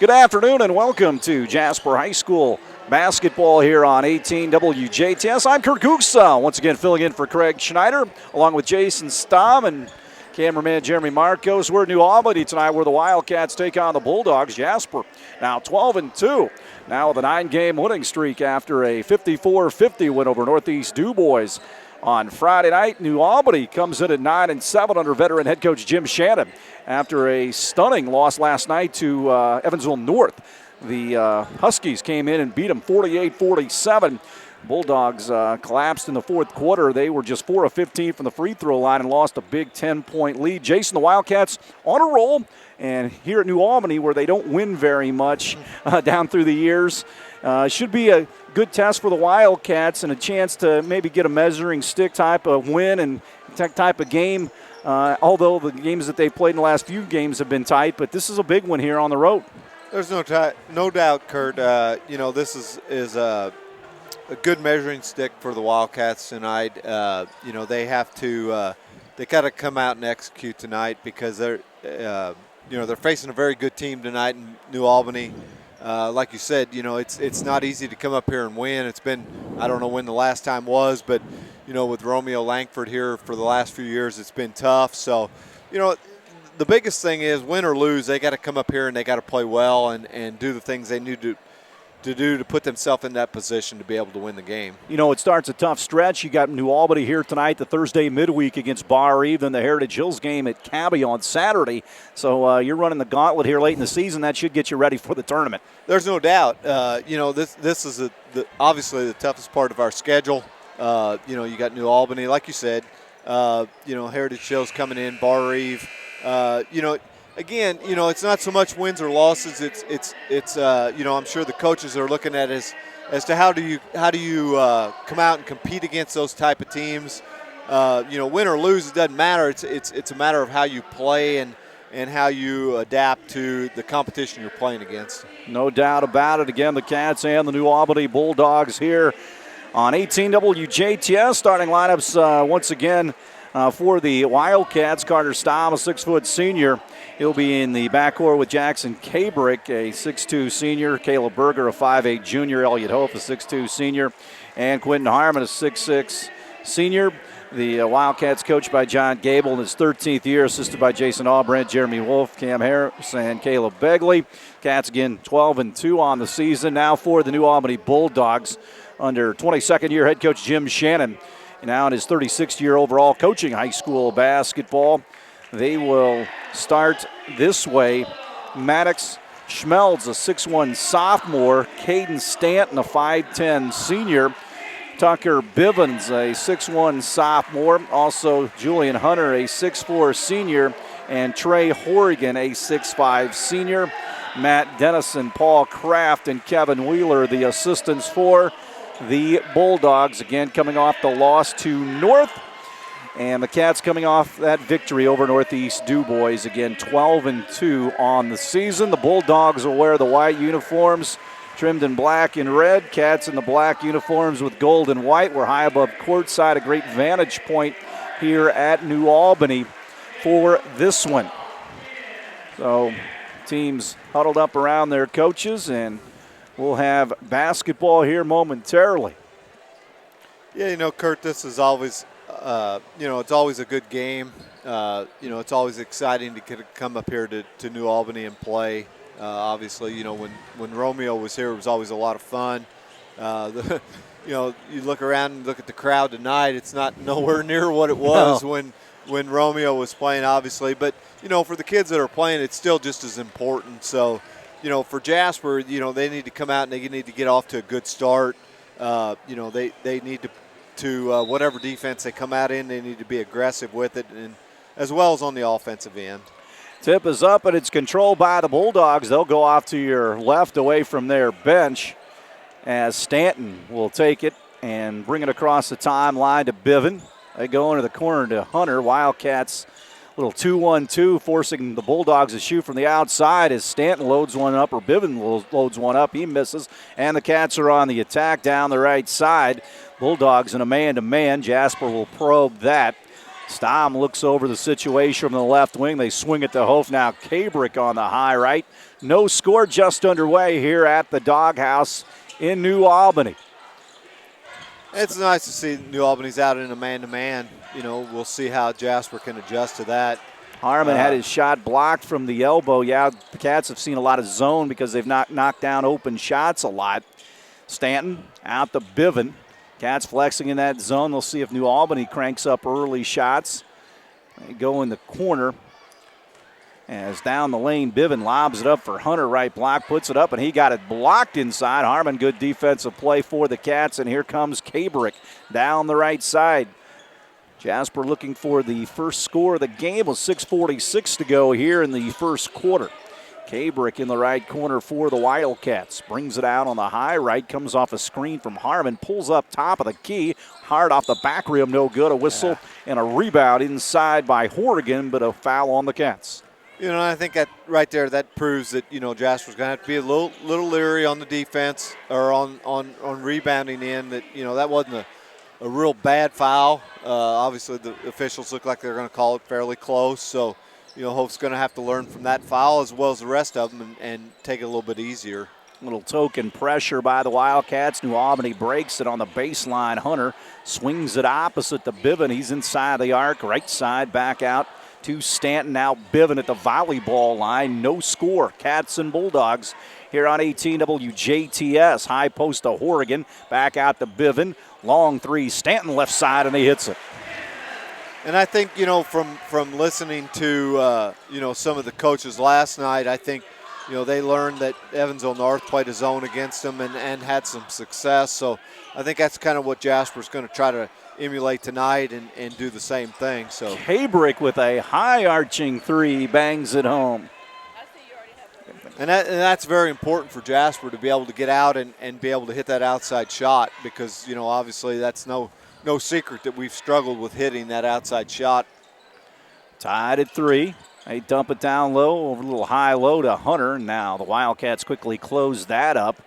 Good afternoon and welcome to Jasper High School basketball here on 18 WJTS. I'm Kurt Gugsa, once again filling in for Craig Schneider, along with Jason Stamm and cameraman Jeremy Marcos. We're at New Albany tonight where the Wildcats take on the Bulldogs. Jasper now 12-2, now with a 9-game winning streak after a 54-50 win over Northeast DuBois. On Friday night, New Albany comes in at 9-7 under veteran head coach Jim Shannon after a stunning loss last night to Evansville North. The Huskies came in and beat them 48-47. Bulldogs collapsed in the fourth quarter. They were just 4 of 15 from the free throw line and lost a big 10-point lead. Jason, the Wildcats on a roll, and here at New Albany, where they don't win very much down through the years, should be a good test for the Wildcats and a chance to maybe get a measuring stick type of win and type of game. Although the games that they've played in the last few games have been tight, but this is a big one here on the road. There's no doubt, Kurt. This is a good measuring stick for the Wildcats tonight. They have to they got to come out and execute tonight because they're facing a very good team tonight in New Albany. Like you said, it's not easy to come up here and win. It's been, I don't know when the last time was, but with Romeo Langford here for the last few years, it's been tough. So, the biggest thing is win or lose, they got to come up here and they got to play well and do the things they need to do to put themselves in that position to be able to win the game. It starts a tough stretch. You got New Albany here tonight, the Thursday midweek against Bar Eve, then the Heritage Hills game at Cabby on Saturday. So you're running the gauntlet here late in the season. That should get you ready for the tournament. There's no doubt. This is obviously the toughest part of our schedule. You got New Albany, like you said. Heritage Hills coming in, Bar Eve. Again, it's not so much wins or losses. It's I'm sure the coaches are looking at it as to how do you come out and compete against those type of teams. Win or lose, it doesn't matter. It's a matter of how you play and how you adapt to the competition you're playing against. No doubt about it. Again, the Cats and the New Albany Bulldogs here on 18 WJTS. Starting lineups once again. For the Wildcats, Carter Stamm, a 6-foot senior. He'll be in the backcourt with Jackson Cabrick, a 6'2 senior. Caleb Berger, a 5'8 junior. Elliott Hope, a 6'2 senior. And Quentin Harmon, a 6'6 senior. The Wildcats coached by John Gable in his 13th year, assisted by Jason Albrant, Jeremy Wolf, Cam Harris, and Caleb Begley. Cats again 12-2 on the season. Now for the New Albany Bulldogs under 22nd year head coach Jim Shannon. Now in his 36th year overall coaching high school basketball. They will start this way. Maddox Schmelz, a 6'1 sophomore. Caden Stanton, a 5'10 senior. Tucker Bivens, a 6'1 sophomore. Also Julian Hunter, a 6'4 senior. And Trey Horrigan, a 6'5 senior. Matt Dennison, Paul Kraft, and Kevin Wheeler, the assistants for the Bulldogs, again coming off the loss to North. And the Cats coming off that victory over Northeast DuBois, again 12-2 on the season. The Bulldogs will wear the white uniforms trimmed in black and red. Cats in the black uniforms with gold and white. We're high above courtside, a great vantage point here at New Albany for this one. So teams huddled up around their coaches, and we'll have basketball here momentarily. Yeah, Kurt, this is always, it's always a good game. It's always exciting to come up here to New Albany and play. Obviously, when Romeo was here, it was always a lot of fun. You look around and look at the crowd tonight, it's not nowhere near what it was when Romeo was playing, obviously. But, for the kids that are playing, it's still just as important. So, for Jasper, they need to come out and they need to get off to a good start. They need to whatever defense they come out in, they need to be aggressive with it, and as well as on the offensive end. Tip is up, and it's controlled by the Bulldogs. They'll go off to your left away from their bench as Stanton will take it and bring it across the timeline to Biven. They go into the corner to Hunter. Wildcats little 2-1-2, forcing the Bulldogs to shoot from the outside as Stanton loads one up, or Biven loads one up. He misses, and the Cats are on the attack down the right side. Bulldogs in a man-to-man. Jasper will probe that. Stom looks over the situation from the left wing. They swing it to Hof. Now Kabrick on the high right. No score, just underway here at the Doghouse in New Albany. It's nice to see New Albany's out in a man-to-man. You know, we'll see how Jasper can adjust to that. Harmon had his shot blocked from the elbow. Yeah, the Cats have seen a lot of zone because they've not knocked down open shots a lot. Stanton out to Biven. Cats flexing in that zone. They'll see if New Albany cranks up early shots. They go in the corner. As down the lane, Biven lobs it up for Hunter, right block, puts it up, and he got it blocked inside. Harmon, good defensive play for the Cats, and here comes Kabrick down the right side. Jasper looking for the first score of the game with 6:46 to go here in the first quarter. Kabrick in the right corner for the Wildcats. Brings it out on the high right, comes off a screen from Harmon, pulls up top of the key, hard off the back rim, no good. A whistle and a rebound inside by Horrigan, but a foul on the Cats. You know, I think that right there, that proves that, you know, Jasper's going to have to be a little leery on the defense or on rebounding in. That, you know, that wasn't a real bad foul. Obviously, the officials look like they're going to call it fairly close. So, you know, Hope's going to have to learn from that foul as well as the rest of them and take it a little bit easier. Little token pressure by the Wildcats. New Albany breaks it on the baseline. Hunter swings it opposite to Biven. He's inside the arc, right side, back out to Stanton. Now Biven at the volleyball line. No score. Cats and Bulldogs here on 18 WJTS. High post to Horrigan. Back out to Biven. Long three. Stanton left side, and he hits it. And I think, you know, from listening to, you know, some of the coaches last night, I think, you know, they learned that Evansville North played a zone against them and had some success. So I think that's kind of what Jasper's going to try to emulate tonight and do the same thing. So Kabrick with a high arching three, bangs it home. And that's very important for Jasper to be able to get out and be able to hit that outside shot because, you know, obviously that's no secret that we've struggled with hitting that outside shot. Tied at 3. They dump it down low, over a little high-low to Hunter. Now the Wildcats quickly close that up.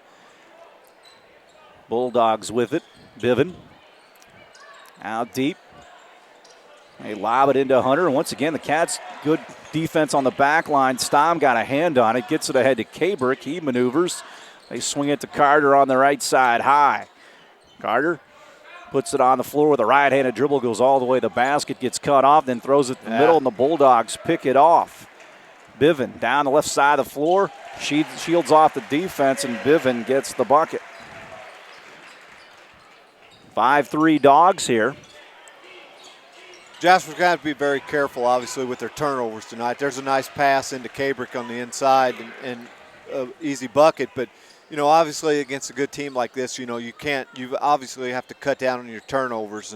Bulldogs with it. Biven out deep. They lob it into Hunter. And once again, the Cats, good defense on the back line. Stom got a hand on it, gets it ahead to Kabrick. He maneuvers. They swing it to Carter on the right side high. Carter puts it on the floor with a right-handed dribble, goes all the way to the basket, gets cut off, then throws it to the middle, and the Bulldogs pick it off. Biven down the left side of the floor, shields off the defense, and Biven gets the bucket. 5-3 Dogs here. Jasper's going to have to be very careful, obviously, with their turnovers tonight. There's a nice pass into Kabrick on the inside and easy bucket, but you know, obviously against a good team like this, you know, you obviously have to cut down on your turnovers,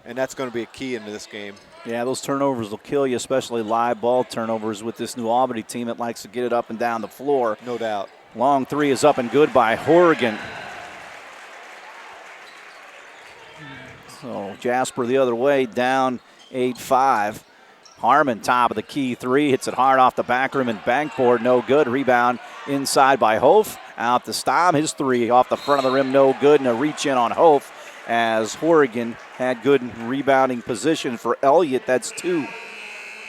and that's going to be a key into this game. Yeah, those turnovers will kill you, especially live ball turnovers with this New Albany team that likes to get it up and down the floor. No doubt. Long three is up and good by Horrigan. So Jasper the other way, down 8-5. Harmon, top of the key three, hits it hard off the back rim and backboard, no good. Rebound inside by Hof. Out to Stom, his three off the front of the rim, no good, and a reach in on Hof as Horrigan had good rebounding position for Elliott. That's 2.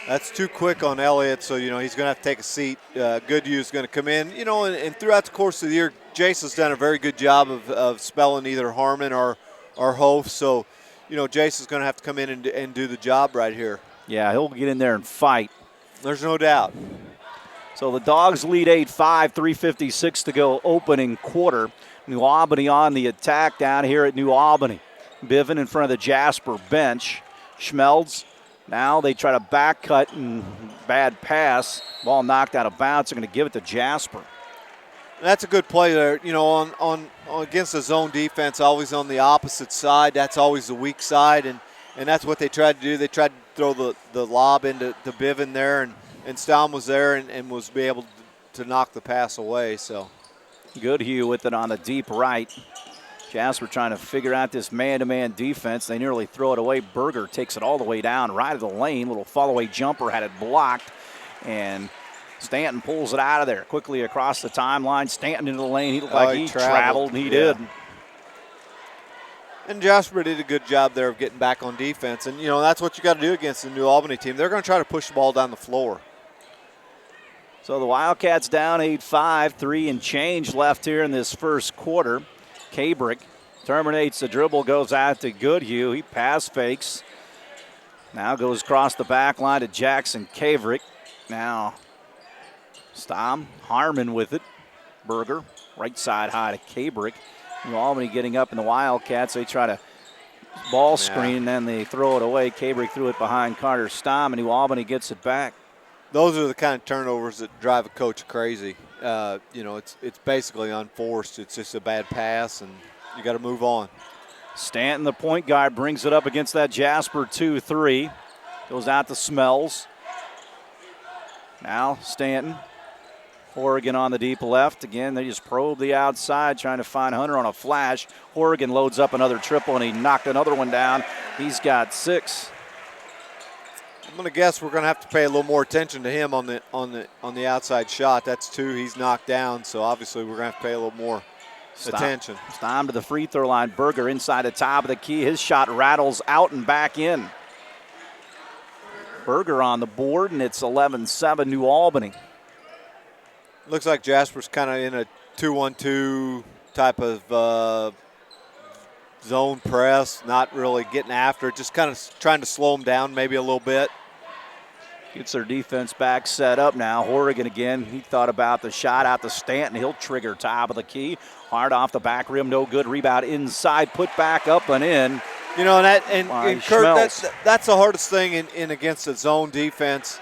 That's too quick on Elliott, so, you know, he's going to have to take a seat. Goodhue's going to come in. You know, and throughout the course of the year, Jason's done a very good job of spelling either Harmon or Hof, so, you know, Jason's going to have to come in and do the job right here. Yeah, he'll get in there and fight. There's no doubt. So the Dogs lead 8-5, 3:56 to go opening quarter. New Albany on the attack down here at New Albany. Biven in front of the Jasper bench. Schmelz, now they try to back cut and bad pass. Ball knocked out of bounds. They're going to give it to Jasper. That's a good play there. You know, on against the zone defense, always on the opposite side. That's always the weak side, and that's what they tried to do. They tried to throw the lob into Biven there, and Stom was there and was be able to knock the pass away. So Goodhue with it on the deep right. Jasper trying to figure out this man-to-man defense. They nearly throw it away. Berger takes it all the way down, right of the lane. Little fall-away jumper, had it blocked, and Stanton pulls it out of there quickly across the timeline. Stanton into the lane. He looked like he traveled, and he did. And Jasper did a good job there of getting back on defense. And, you know, that's what you got to do against the New Albany team. They're going to try to push the ball down the floor. So the Wildcats down 8-5, 3 and change left here in this first quarter. Cabrick terminates the dribble, goes out to Goodhue. He pass fakes. Now goes across the back line to Jackson Cabrick. Now Stom, Harmon with it. Berger, right side high to Cabrick. New Albany getting up in the Wildcats. They try to ball screen, and then they throw it away. Cabrick threw it behind Carter Stom, and New Albany gets it back. Those are the kind of turnovers that drive a coach crazy. You know, it's basically unforced. It's just a bad pass, and you got to move on. Stanton, the point guard, brings it up against that Jasper 2-3. Goes out to Smells. Now Stanton. Horrigan on the deep left. Again, they just probe the outside, trying to find Hunter on a flash. Horrigan loads up another triple, and he knocked another one down. He's got 6. I'm going to guess we're going to have to pay a little more attention to him on the outside shot. That's 2 he's knocked down, so obviously we're going to have to pay a little more attention. Stom to the free throw line. Berger inside the top of the key. His shot rattles out and back in. Berger on the board, and it's 11-7 New Albany. Looks like Jasper's kind of in a 2-1-2 type of zone press, not really getting after it, just kind of trying to slow them down maybe a little bit. Gets their defense back set up now. Horrigan again, he thought about the shot out to Stanton. He'll trigger top of the key. Hard off the back rim, no good. Rebound inside, put back up and in. You know, and Kurt, that's the hardest thing in against a zone defense.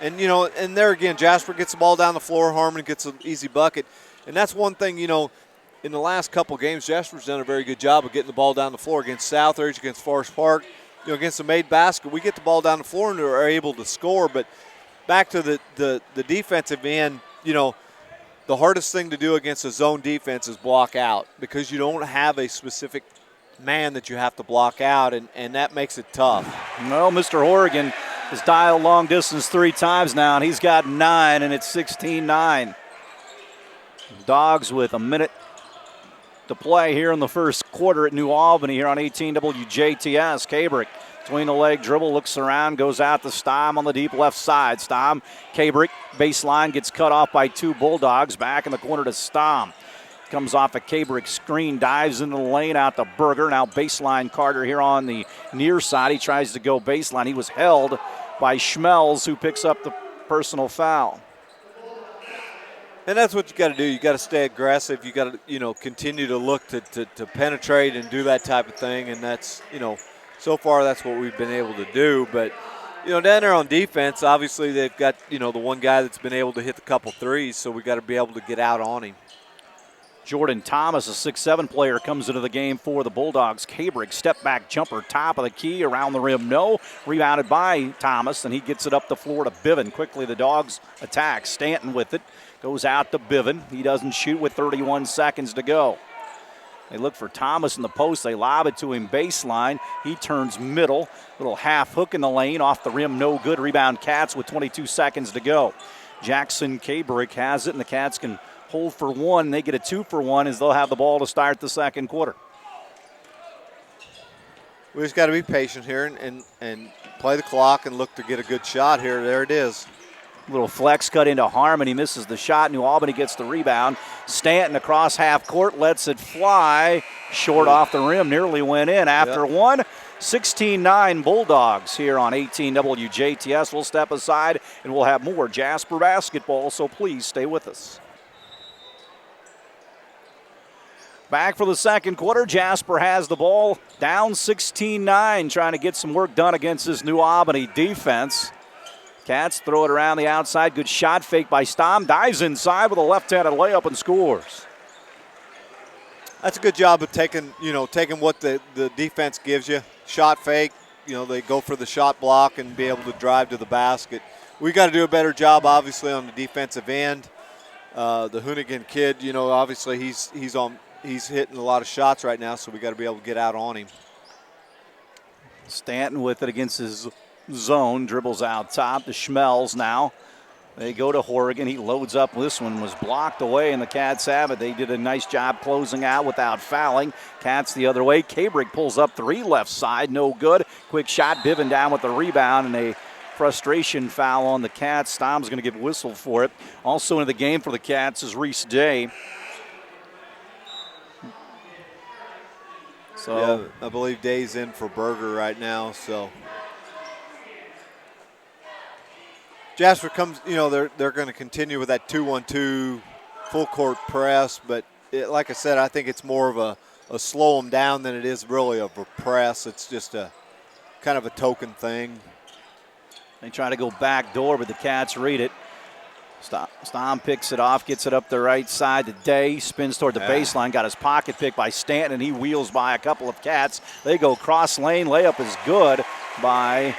And, you know, and there again, Jasper gets the ball down the floor. Harmon gets an easy bucket. And that's one thing, you know, in the last couple games, Jasper's done a very good job of getting the ball down the floor against Southridge, against Forest Park, you know, against the made basket. We get the ball down the floor and are able to score. But back to the defensive end, you know, the hardest thing to do against a zone defense is block out because you don't have a specific man that you have to block out, and that makes it tough. Well, Mr. Horrigan has dialed long distance 3 times now, and he's got 9, and it's 16-9. Dogs with a minute to play here in the first quarter at New Albany here on 18 WJTS. Cabrick between the leg dribble, looks around, goes out to Stom on the deep left side. Stom, Cabrick, baseline, gets cut off by 2 Bulldogs. Back in the corner to Stom. Comes off a Cabrick screen, dives into the lane, out to Berger. Now baseline Carter here on the near side. He tries to go baseline. He was held by Schmelz, who picks up the personal foul. And that's what you got to do. You got to stay aggressive. You got to, you know, continue to look to penetrate and do that type of thing. And that's, you know, so far that's what we've been able to do. But, you know, down there on defense, obviously they've got, you know, the one guy that's been able to hit the couple threes, so we got to be able to get out on him. Jordan Thomas, a 6'7" player, comes into the game for the Bulldogs. Cabrick, step back jumper, top of the key, around the rim, no. Rebounded by Thomas, and he gets it up the floor to Biven. Quickly the Dogs attack. Stanton with it, goes out to Biven. He doesn't shoot with 31 seconds to go. They look for Thomas in the post. They lob it to him baseline. He turns middle. Little half hook in the lane, off the rim, no good. Rebound Cats with 22 seconds to go. Jackson Cabrick has it, and the Cats can hold for 1. They get a 2 for 1 as they'll have the ball to start the second quarter. We just got to be patient here and play the clock and look to get a good shot here. There it is. Little flex cut into Harmon. He misses the shot. New Albany gets the rebound. Stanton across half court, lets it fly. Short off the rim, nearly went in. After 1, 16-9 Bulldogs here on 18 WJTS. We'll step aside and we'll have more Jasper basketball, so please stay with us. Back for the second quarter. Jasper has the ball, down 16-9, trying to get some work done against this New Albany defense. Cats throw it around the outside. Good shot fake by Stom. Dives inside with a left-handed layup and scores. That's a good job of taking what the defense gives you. Shot fake, you know, they go for the shot block and be able to drive to the basket. We got to do a better job, obviously, on the defensive end. The Hoonigan kid, you know, obviously he's hitting a lot of shots right now, so we got to be able to get out on him. Stanton with it against his zone, dribbles out top to Schmelz now. They go to Horrigan. He loads up. This one was blocked away, and the Cats have it. They did a nice job closing out without fouling. Cats the other way. Kabrick pulls up 3 left side. No good. Quick shot. Bivin down with the rebound, and a frustration foul on the Cats. Stom's going to give a whistle for it. Also into the game for the Cats is Reese Day. So yeah, I believe Day's in for Berger right now, so. Jasper comes, they're going to continue with that 2-1-2 full court press, but like I said, I think it's more of a slow them down than it is really of a press. It's just a kind of a token thing. They try to go back door, but the Cats read it. Stom picks it off, gets it up the right side to Day, spins toward the baseline, got his pocket picked by Stanton, and he wheels by a couple of Cats. They go cross lane, layup is good by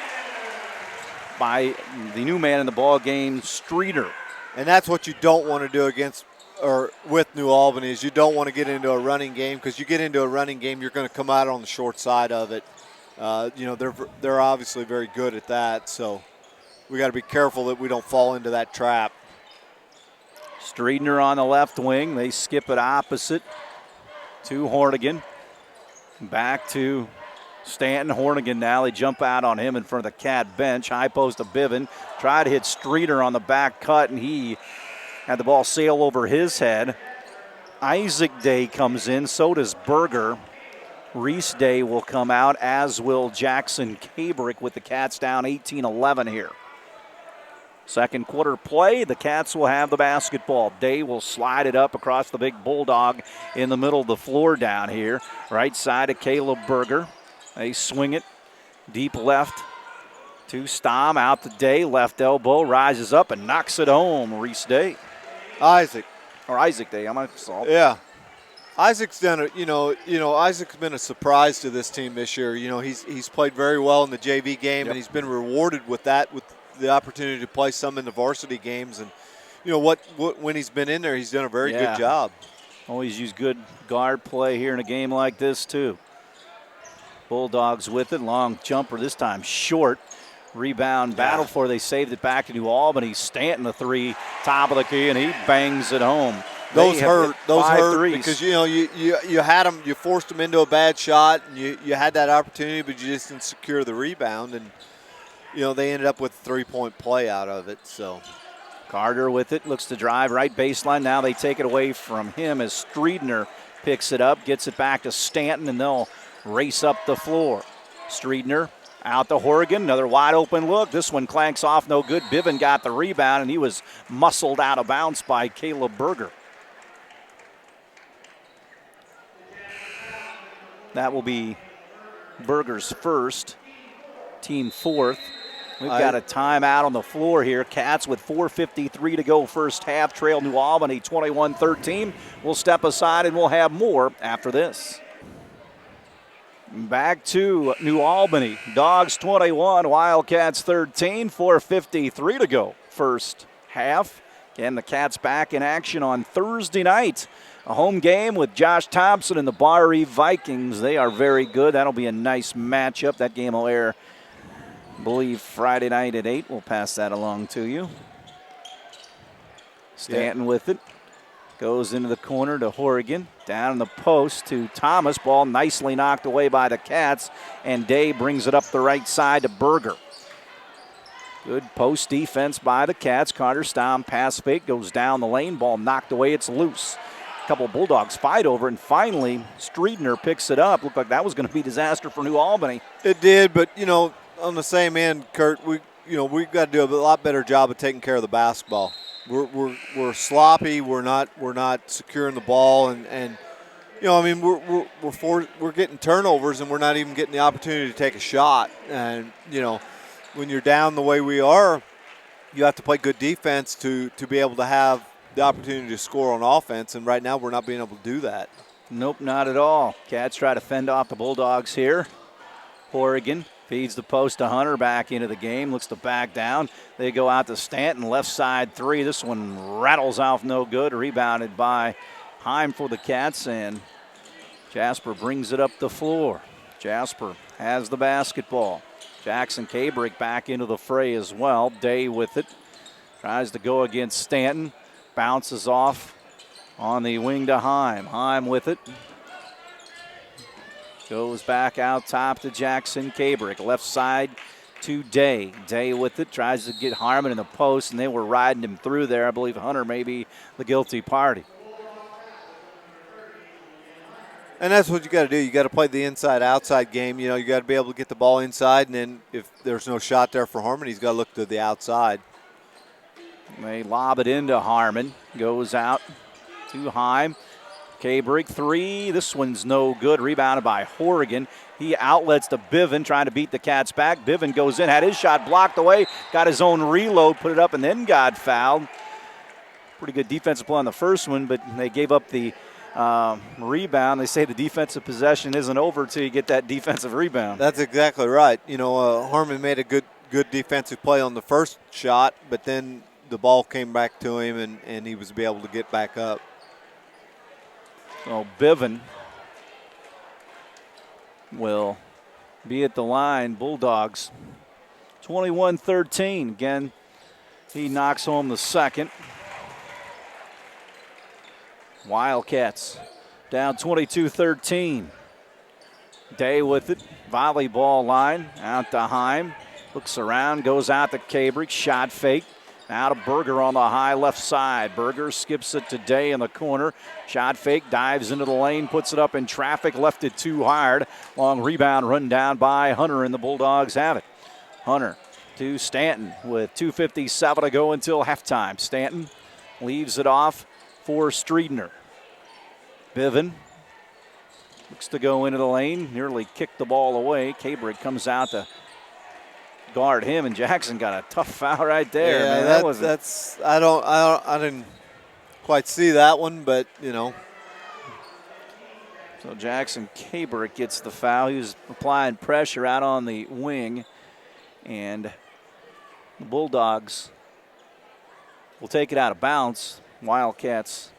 the new man in the ball game, Streeter. And that's what you don't want to do with New Albany is you don't want to get into a running game, because you get into a running game, you're going to come out on the short side of it. They're obviously very good at that, so we got to be careful that we don't fall into that trap. Streeter on the left wing. They skip it opposite to Hornigan. Back to Stanton. Hornigan now. They jump out on him in front of the Cat bench. High post to Bivin. Tried to hit Streeter on the back cut, and he had the ball sail over his head. Isaac Day comes in. So does Berger. Reese Day will come out, as will Jackson Kabrick, with the Cats down 18-11 here. Second quarter play, the Cats will have the basketball. Day will slide it up across the big Bulldog in the middle of the floor down here. Right side of Caleb Berger. They swing it deep left to Stom, out to Day, left elbow, rises up and knocks it home. Reese Day. Isaac Day, I'm assault. Yeah. Isaac's done Isaac's been a surprise to this team this year. He's played very well in the JV game, and he's been rewarded with that, with the opportunity to play some in the varsity games. And when he's been in there, he's done a very good job. Always use good guard play here in a game like this too. Bulldogs with it, long jumper this time short. Rebound battle for, they saved it back to New Albany. Stanton the 3, top of the key, and he bangs it home. Those hurt because you had them, you forced them into a bad shot, and you had that opportunity, but you just didn't secure the rebound, and they ended up with a 3-point play out of it. So Carter with it, looks to drive right baseline. Now they take it away from him as Streeter picks it up, gets it back to Stanton, and they'll race up the floor. Streeter out to Horrigan, another wide open look. This one clanks off, no good. Bivin got the rebound, and he was muscled out of bounds by Caleb Berger. That will be Berger's first, team fourth. We've got a timeout on the floor here. Cats with 4:53 to go first half. Trail New Albany 21-13. We'll step aside and we'll have more after this. Back to New Albany. Dogs 21, Wildcats 13. 4:53 to go first half. Again, the Cats back in action on Thursday night. A home game with Josh Thompson and the Bar Eve Vikings. They are very good. That'll be a nice matchup. That game will air, I believe, Friday night at 8. We'll pass that along to you. Stanton with it. Goes into the corner to Horrigan. Down in the post to Thomas. Ball nicely knocked away by the Cats. And Day brings it up the right side to Berger. Good post defense by the Cats. Carter Stom pass fake. Goes down the lane. Ball knocked away. It's loose. Couple Bulldogs fight over, and finally Streeter picks it up. Looked like that was going to be disaster for New Albany. It did, but on the same end, Kurt, we've got to do a lot better job of taking care of the basketball. We're sloppy. We're not securing the ball, and we're getting turnovers, and we're not even getting the opportunity to take a shot. And when you're down the way we are, you have to play good defense to be able to have the opportunity to score on offense, and right now we're not being able to do that. Nope, not at all. Cats try to fend off the Bulldogs here. Horrigan feeds the post to Hunter, back into the game, looks to back down. They go out to Stanton, left side 3. This one rattles off, no good. Rebounded by Heim for the Cats, and Jasper brings it up the floor. Jasper has the basketball. Jackson Kabrick back into the fray as well. Day with it. Tries to go against Stanton. Bounces off on the wing to Heim. Heim with it. Goes back out top to Jackson Cabrick. Left side to Day. Day with it. Tries to get Harmon in the post, and they were riding him through there. I believe Hunter may be the guilty party. And that's what you got to do. You got to play the inside-outside game. You know, you got to be able to get the ball inside, and then if there's no shot there for Harmon, he's got to look to the outside. They lob it into Harmon. Goes out to Heim. Cabrick, three. This one's no good. Rebounded by Horrigan. He outlets to Bivin, trying to beat the Cats back. Bivin goes in, had his shot blocked away, got his own reload, put it up, and then got fouled. Pretty good defensive play on the first one, but they gave up the rebound. They say the defensive possession isn't over until you get that defensive rebound. That's exactly right. You know, Harmon made a good defensive play on the first shot, but then the ball came back to him, and he was able to get back up. So Bivin will be at the line. Bulldogs 21-13. Again, he knocks home the second. Wildcats down 22-13. Day with it. Volleyball line out to Heim. Looks around, goes out to Cabrick. Shot fake. Now to Berger on the high left side. Berger skips it to Day in the corner. Shot fake, dives into the lane, puts it up in traffic, left it too hard. Long rebound run down by Hunter, and the Bulldogs have it. Hunter to Stanton with 2:57 to go until halftime. Stanton leaves it off for Striedner. Bivin looks to go into the lane, nearly kicked the ball away. Cabrick comes out to guard him, and Jackson got a tough foul right there. Yeah, man, that's I didn't quite see that one, but you know. So Jackson Cabrick gets the foul. He was applying pressure out on the wing, and the Bulldogs will take it out of bounds. Wildcats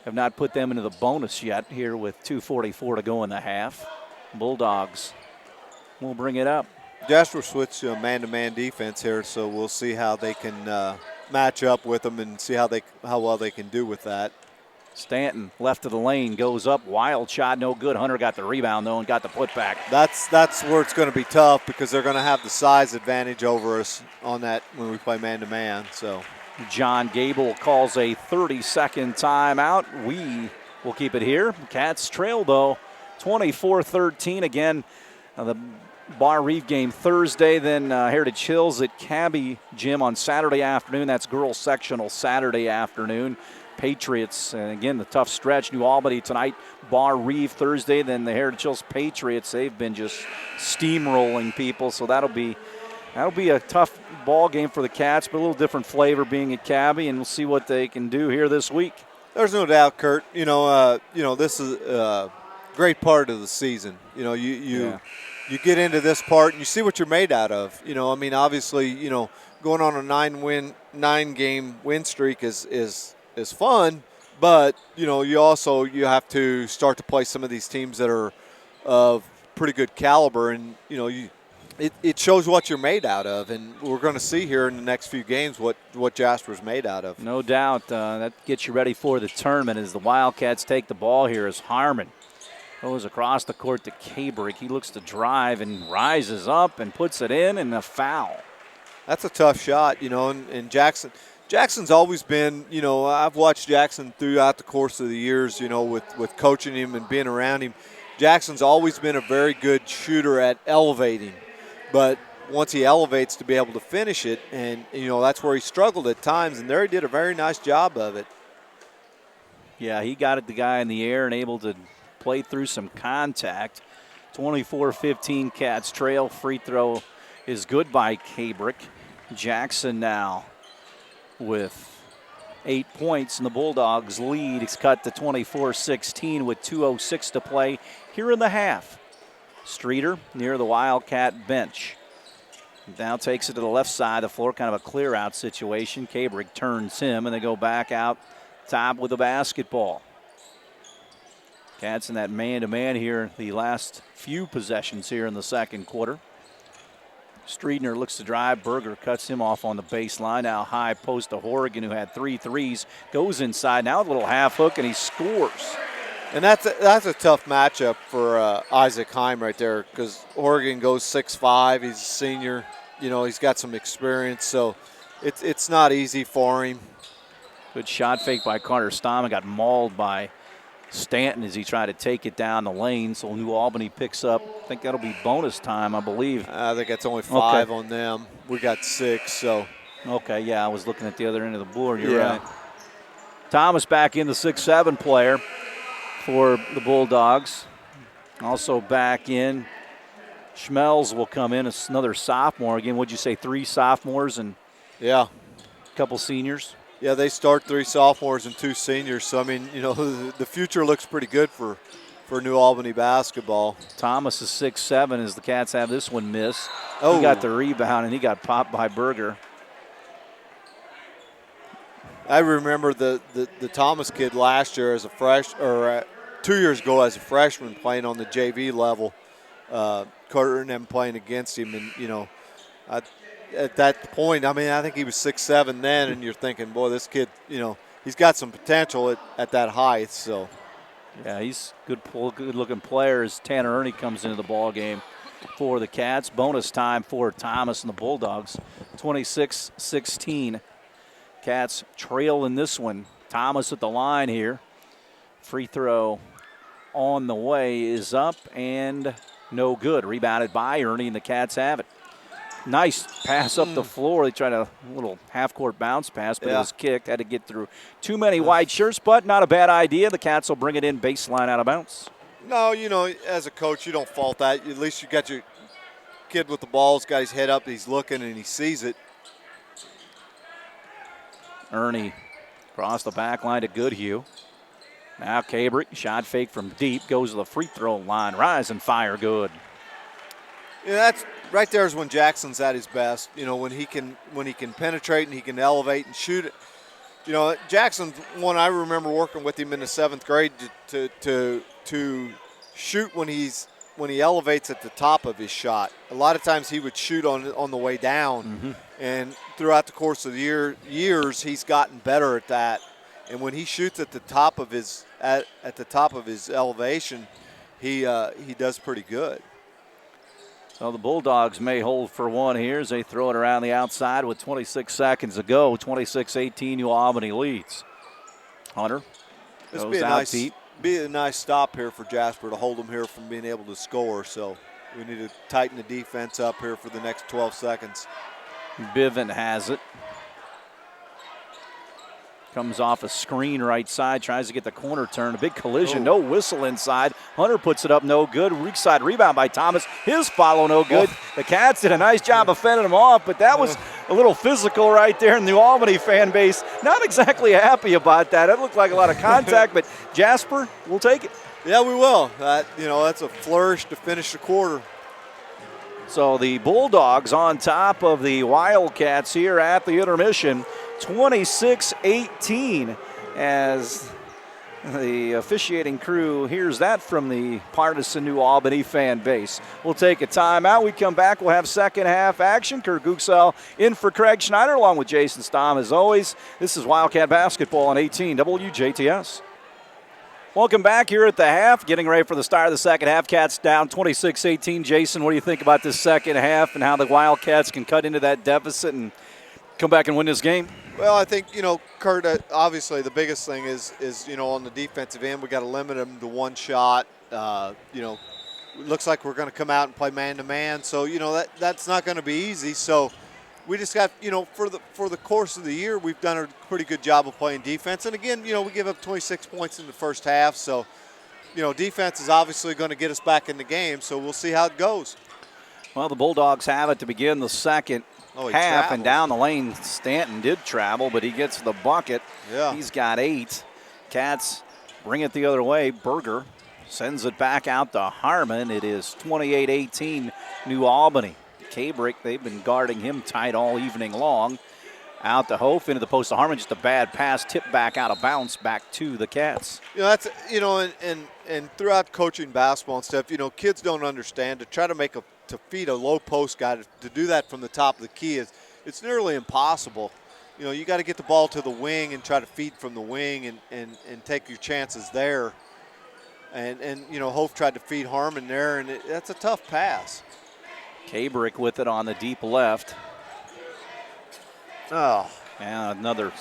have not put them into the bonus yet here with 2:44 to go in the half. Bulldogs will bring it up. Jasper switched to a man-to-man defense here, so we'll see how they can match up with them and see how well they can do with that. Stanton left of the lane, goes up, wild shot, no good. Hunter got the rebound though and got the putback. That's where it's going to be tough because they're going to have the size advantage over us on that when we play man-to-man. So John Gable calls a 30-second timeout. We will keep it here. Cats trail though, 24-13 again. The Bar Reeve game Thursday, then Heritage Hills at Cabby Gym on Saturday afternoon. That's girls sectional Saturday afternoon. Patriots, and again, the tough stretch. New Albany tonight, Bar Reeve Thursday, then the Heritage Hills Patriots. They've been just steamrolling people, so that'll be a tough ball game for the Cats, but a little different flavor being at Cabby, and we'll see what they can do here this week. There's no doubt, Kurt. You know, this is a great part of the season. You know, you get into this part and you see what you're made out of. You know, I mean, obviously, you know, going on a 9-game win streak is fun, but you know, you have to start to play some of these teams that are of pretty good caliber, and you know, it shows what you're made out of, and we're going to see here in the next few games what Jasper's made out of. No doubt, that gets you ready for the tournament as the Wildcats take the ball here as Harmon goes across the court to Cabrick. He looks to drive and rises up and puts it in, and a foul. That's a tough shot, you know, and Jackson's always been, you know, I've watched Jackson throughout the course of the years, you know, with coaching him and being around him. Jackson's always been a very good shooter at elevating, but once he elevates to be able to finish it, and, you know, that's where he struggled at times, and there he did a very nice job of it. Yeah, he got it, the guy in the air, and able to play through some contact. 24-15 Cats trail. Free throw is good by Cabrick. Jackson now with 8 points, and the Bulldogs lead is cut to 24-16 with 2:06 to play here in the half. Streeter near the Wildcat bench. Now takes it to the left side of the floor, kind of a clear out situation. Cabrick turns him, and they go back out top with the basketball. Cats in that man-to-man here the last few possessions here in the second quarter. Streetner looks to drive. Berger cuts him off on the baseline. Now high post to Horrigan, who had 3 threes. Goes inside. Now a little half hook, and he scores. And that's a tough matchup for Isaac Heim right there, because Horrigan goes 6'5". He's a senior. You know, he's got some experience, so it's not easy for him. Good shot fake by Carter Stamm, and got mauled by Stanton as he tried to take it down the lane. So New Albany picks up. I think that'll be bonus time, I believe. I think that's only 5 on them. We got 6, so. Okay, yeah, I was looking at the other end of the board. You're right. Thomas back in, the 6'7" player for the Bulldogs. Also back in, Schmelz will come in. It's another sophomore. Again, what'd you say, 3 sophomores and a couple seniors? Yeah, they start 3 sophomores and 2 seniors. So, I mean, you know, the future looks pretty good for New Albany basketball. Thomas is 6'7" as the Cats have this one miss. Oh. He got the rebound, and he got popped by Berger. I remember the Thomas kid last year as a 2 years ago as a freshman playing on the JV level. Carter and them playing against him, and, you know, at that point, I mean, I think he was 6'7" then, and you're thinking, boy, this kid, you know, he's got some potential at that height. So, yeah, he's good-looking player as Tanner Ernie comes into the ball game for the Cats. Bonus time for Thomas and the Bulldogs, 26-16. Cats trail in this one. Thomas at the line here. Free throw on the way is up and no good. Rebounded by Ernie, and the Cats have it. Nice pass up the floor. They tried a little half-court bounce pass, but it was kicked. Had to get through too many white shirts, but not a bad idea. The Cats will bring it in baseline out of bounds. No, you know, as a coach, you don't fault that. At least you got your kid with the ball. He's got his head up. He's looking, and he sees it. Ernie across the back line to Goodhue. Now Cabrick, shot fake from deep, goes to the free throw line. Rise and fire, good. Yeah, that's right there is when Jackson's at his best. You know, when he can penetrate and he can elevate and shoot it. You know, Jackson's one I remember working with him in the 7th grade to shoot when he elevates at the top of his shot. A lot of times he would shoot on the way down, and throughout the course of the years he's gotten better at that. And when he shoots at the top of his elevation, he does pretty good. So the Bulldogs may hold for one here as they throw it around the outside with 26 seconds to go. 26-18, New Albany leads. Hunter This goes out deep. Be a nice stop here for Jasper to hold them here from being able to score. So we need to tighten the defense up here for the next 12 seconds. Bivens has it. Comes off a screen right side, tries to get the corner turn. A big collision, no whistle inside. Hunter puts it up, no good. Weak side rebound by Thomas. His follow, no good. The Cats did a nice job of fending him off, but that was a little physical right there in the Albany fan base. Not exactly happy about that. It looked like a lot of contact, but Jasper will take it. Yeah, we will. That's a flourish to finish the quarter. So the Bulldogs on top of the Wildcats here at the intermission. 26-18 as the officiating crew hears that from the partisan New Albany fan base. We'll take a timeout. We come back. We'll have second half action. Kurt Guxell in for Craig Schneider along with Jason Stamm as always. This is Wildcat Basketball on 18 WJTS. Welcome back here at the half. Getting ready for the start of the second half. Cats down 26-18. Jason, what do you think about this second half and how the Wildcats can cut into that deficit and come back and win this game? Well, I think, Kurt, obviously the biggest thing is on the defensive end, we got to limit them to one shot. It looks like we're going to come out and play man-to-man. So, that's not going to be easy. So we just got, for the course of the year, we've done a pretty good job of playing defense. And, again, we give up 26 points in the first half. So, defense is obviously going to get us back in the game. So we'll see how it goes. Well, the Bulldogs have it to begin the second half, and down the lane, Stanton did travel, but he gets the bucket. Yeah. He's got 8. Cats bring it the other way. Berger sends it back out to Harmon. It is 28-18 New Albany. Cabrick, they've been guarding him tight all evening long. Out to Hof, into the post to Harmon. Just a bad pass, tipped back out of bounds, back to the Cats. That's and throughout coaching basketball and stuff, kids don't understand to try to make to feed a low post guy, to do that from the top of the key, it's nearly impossible. You know, you got to get the ball to the wing and try to feed from the wing and take your chances there. And you know, Hof tried to feed Harmon there, and that's a tough pass. Kabrick with it on the deep left. Oh. And another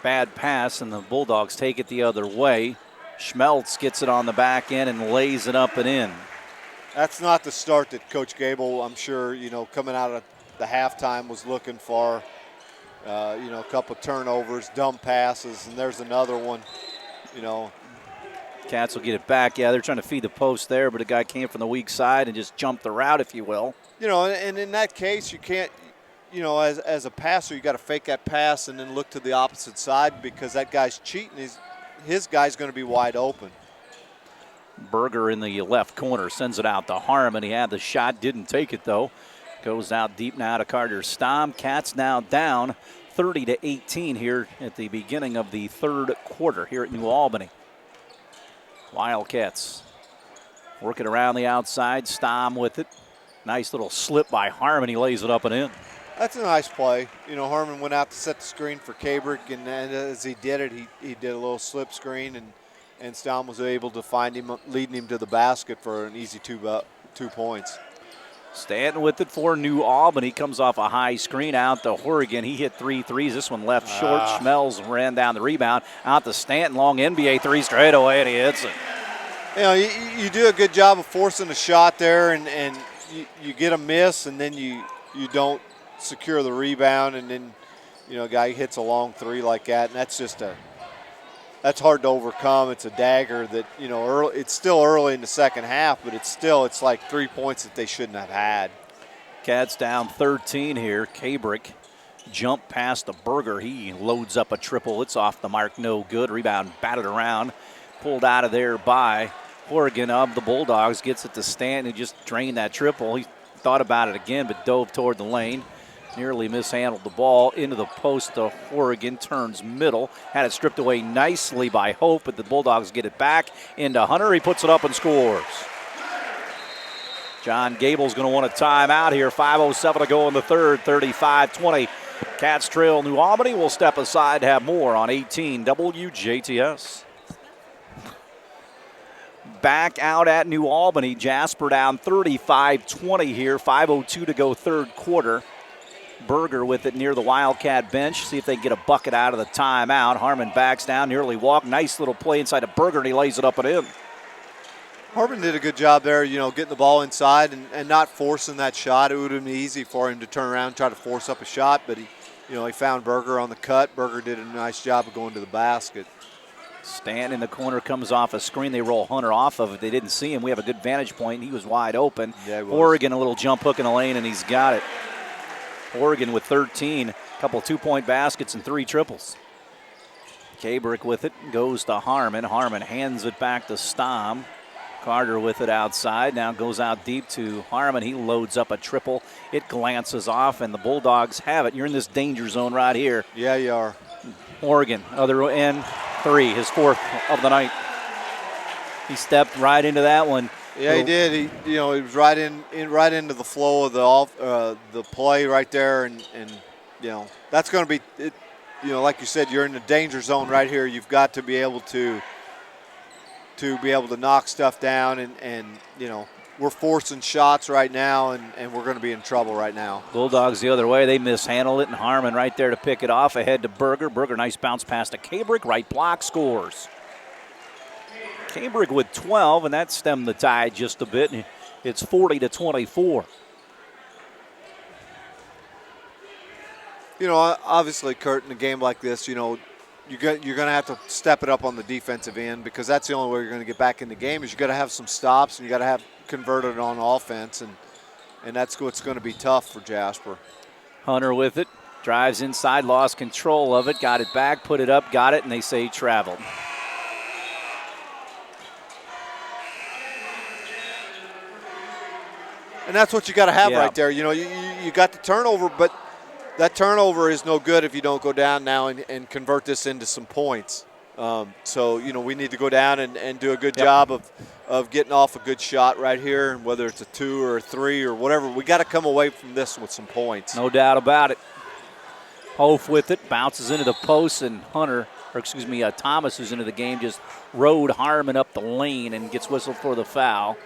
bad pass, and the Bulldogs take it the other way. Schmeltz gets it on the back end and lays it up and in. That's not the start that Coach Gable, I'm sure, you know, coming out of the halftime was looking for. You know, a couple of turnovers, dumb passes, and there's another one, you know. Cats will get it back. Yeah, they're trying to feed the post there, but a guy came from the weak side and just jumped the route, if you will. You know, and in that case, you can't, you know, as a passer, you got to fake that pass and then look to the opposite side because that guy's cheating. His guy's going to be wide open. Berger in the left corner sends it out to Harmon. He had the shot, didn't take it though. Goes out deep now to Carter Stamm. Cats now down 30-18 here at the beginning of the third quarter here at New Albany. Wildcats working around the outside. Stamm with it. Nice little slip by Harmon. He lays it up and in. That's a nice play. You know, Harmon went out to set the screen for Kabrick, and as he did it, he did a little slip screen, and Stamm was able to find him, leading him to the basket for an easy 2 points. Stanton with it for New Albany. Comes off a high screen out to Horrigan. He hit 3 threes. This one left short. Schmelz ran down the rebound. Out to Stanton. Long NBA 3 straight away, and he hits it. You know, you do a good job of forcing a shot there, and you get a miss, and then you don't secure the rebound, and then, you know, a guy hits a long 3 like that, and that's hard to overcome. It's a dagger that, you know, it's still early in the second half, but it's like 3 points that they shouldn't have had. Cats down 13 here. Kabrick jump past the Berger. He loads up a triple. It's off the mark, no good. Rebound batted around. Pulled out of there by Horrigan of the Bulldogs. Gets it to Stanton, who just drained that triple. He thought about it again, but dove toward the lane. Nearly mishandled the ball into the post to Horrigan. Turns middle. Had it stripped away nicely by Hope, but the Bulldogs get it back into Hunter. He puts it up and scores. John Gable's going to want a timeout here. 5:07 to go in the third. 35-20. Cats trail New Albany. We'll step aside to have more on 18 WJTS. Back out at New Albany. Jasper down 35-20 here. 5:02 to go third quarter. Berger with it near the Wildcat bench. See if they can get a bucket out of the timeout. Harmon backs down, nearly walked. Nice little play inside of Berger, and he lays it up and in. Harmon did a good job there, you know, getting the ball inside and not forcing that shot. It would have been easy for him to turn around and try to force up a shot, but he found Berger on the cut. Berger did a nice job of going to the basket. Stanton in the corner comes off a screen. They roll Hunter off of it. They didn't see him. We have a good vantage point. He was wide open. Yeah, Oregon, a little jump hook in the lane, and he's got it. Oregon with 13, a couple 2-point baskets and 3 triples. Kabrick with it, goes to Harmon. Harmon hands it back to Stamm. Carter with it outside, now goes out deep to Harmon. He loads up a triple. It glances off, and the Bulldogs have it. You're in this danger zone right here. Yeah, you are. Oregon, other end, 3, his 4th of the night. He stepped right into that one. Yeah, he did. He was right into the flow of the play right there, and that's going to be it. You know, like you said, you're in the danger zone right here. You've got to be able to knock stuff down, and we're forcing shots right now, and we're going to be in trouble right now. Bulldogs the other way. They mishandle it, and Harmon right there to pick it off ahead to Berger. Berger, nice bounce pass to Kabrick. Right block, scores. Kabrick with 12, and that stemmed the tide just a bit. It's 40-24. You know, obviously, Kurt, in a game like this, you're going to have to step it up on the defensive end, because that's the only way you're going to get back in the game. Is you got to have some stops, and you got to have converted on offense, and that's what's going to be tough for Jasper. Hunter with it, drives inside, lost control of it, got it back, put it up, got it, and they say he traveled. And that's what you got to have right there. You know, you got the turnover, but that turnover is no good if you don't go down now and convert this into some points. So, we need to go down and do a good job of getting off a good shot right here, and whether it's a 2 or a 3 or whatever. We got to come away from this with some points. No doubt about it. Hof with it, bounces into the post, and Thomas, who's into the game, just rode Harmon up the lane and gets whistled for the foul.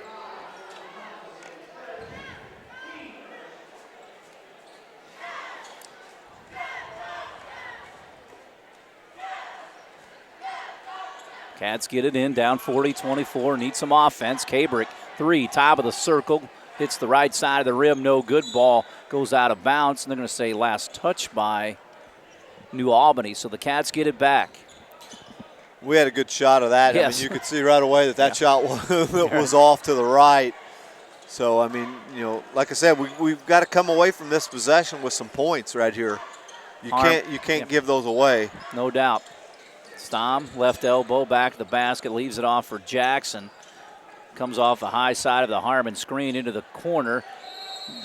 Cats get it in, down 40-24, need some offense. Kabrick, 3, top of the circle, hits the right side of the rim, no good. Ball goes out of bounds, and they're going to say last touch by New Albany, so the Cats get it back. We had a good shot of that. Yes. I mean, you could see right away that shot was off to the right. So, I mean, like I said, we've got to come away from this possession with some points right here. You can't give those away. No doubt. Stom, left elbow, back of the basket, leaves it off for Jackson. Comes off the high side of the Harmon screen into the corner.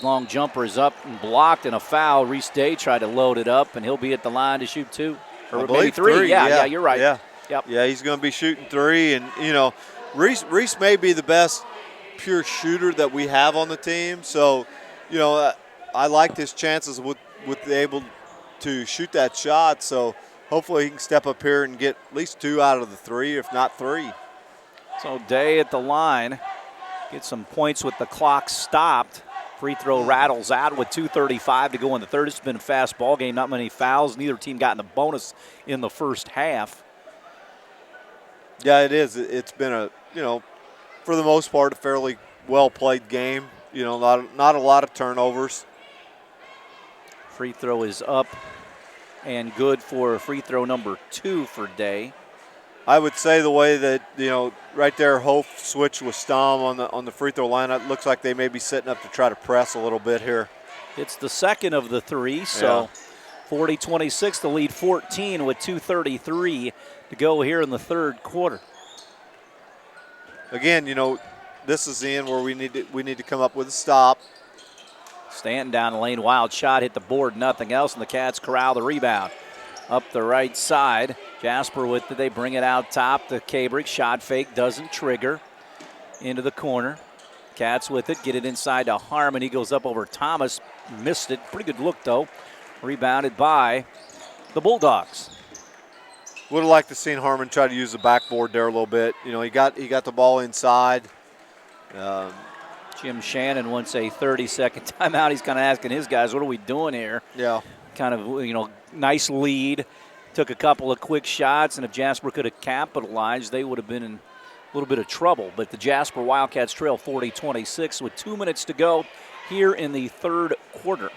Long jumper is up and blocked, and a foul. Reese Day tried to load it up, and he'll be at the line to shoot 2. Or maybe 3. Yeah, you're right. Yeah. Yep. Yeah, he's going to be shooting 3. And, Reese may be the best pure shooter that we have on the team. So, I liked his chances with able to shoot that shot. So, hopefully he can step up here and get at least 2 out of the 3, if not 3. So Day at the line. Get some points with the clock stopped. Free throw rattles out with 2:35 to go in the third. It's been a fast ball game, not many fouls. Neither team got in the bonus in the first half. Yeah, it is. It's been for the most part, a fairly well-played game. Not a lot of turnovers. Free throw is up and good for free throw number 2 for Day. I would say the way that, right there, Hof switched with Stom on the free throw line, it looks like they may be setting up to try to press a little bit here. It's the second of the 3, so 40-26, the lead 14 with 2:33 to go here in the third quarter. Again, this is the end where we need to come up with a stop. Stanton down the lane, wild shot, hit the board, nothing else, and the Cats corral the rebound. Up the right side, Jasper with it, they bring it out top. The Kabrick shot fake doesn't trigger. Into the corner. Cats with it, get it inside to Harmon. He goes up over Thomas, missed it. Pretty good look though. Rebounded by the Bulldogs. Would have liked to seen Harmon try to use the backboard there a little bit. He got the ball inside. Jim Shannon wants a 30-second timeout. He's kind of asking his guys, what are we doing here? Yeah. Kind of, nice lead. Took a couple of quick shots, and if Jasper could have capitalized, they would have been in a little bit of trouble. But the Jasper Wildcats trail 40-26 with 2 minutes to go here in the third quarter.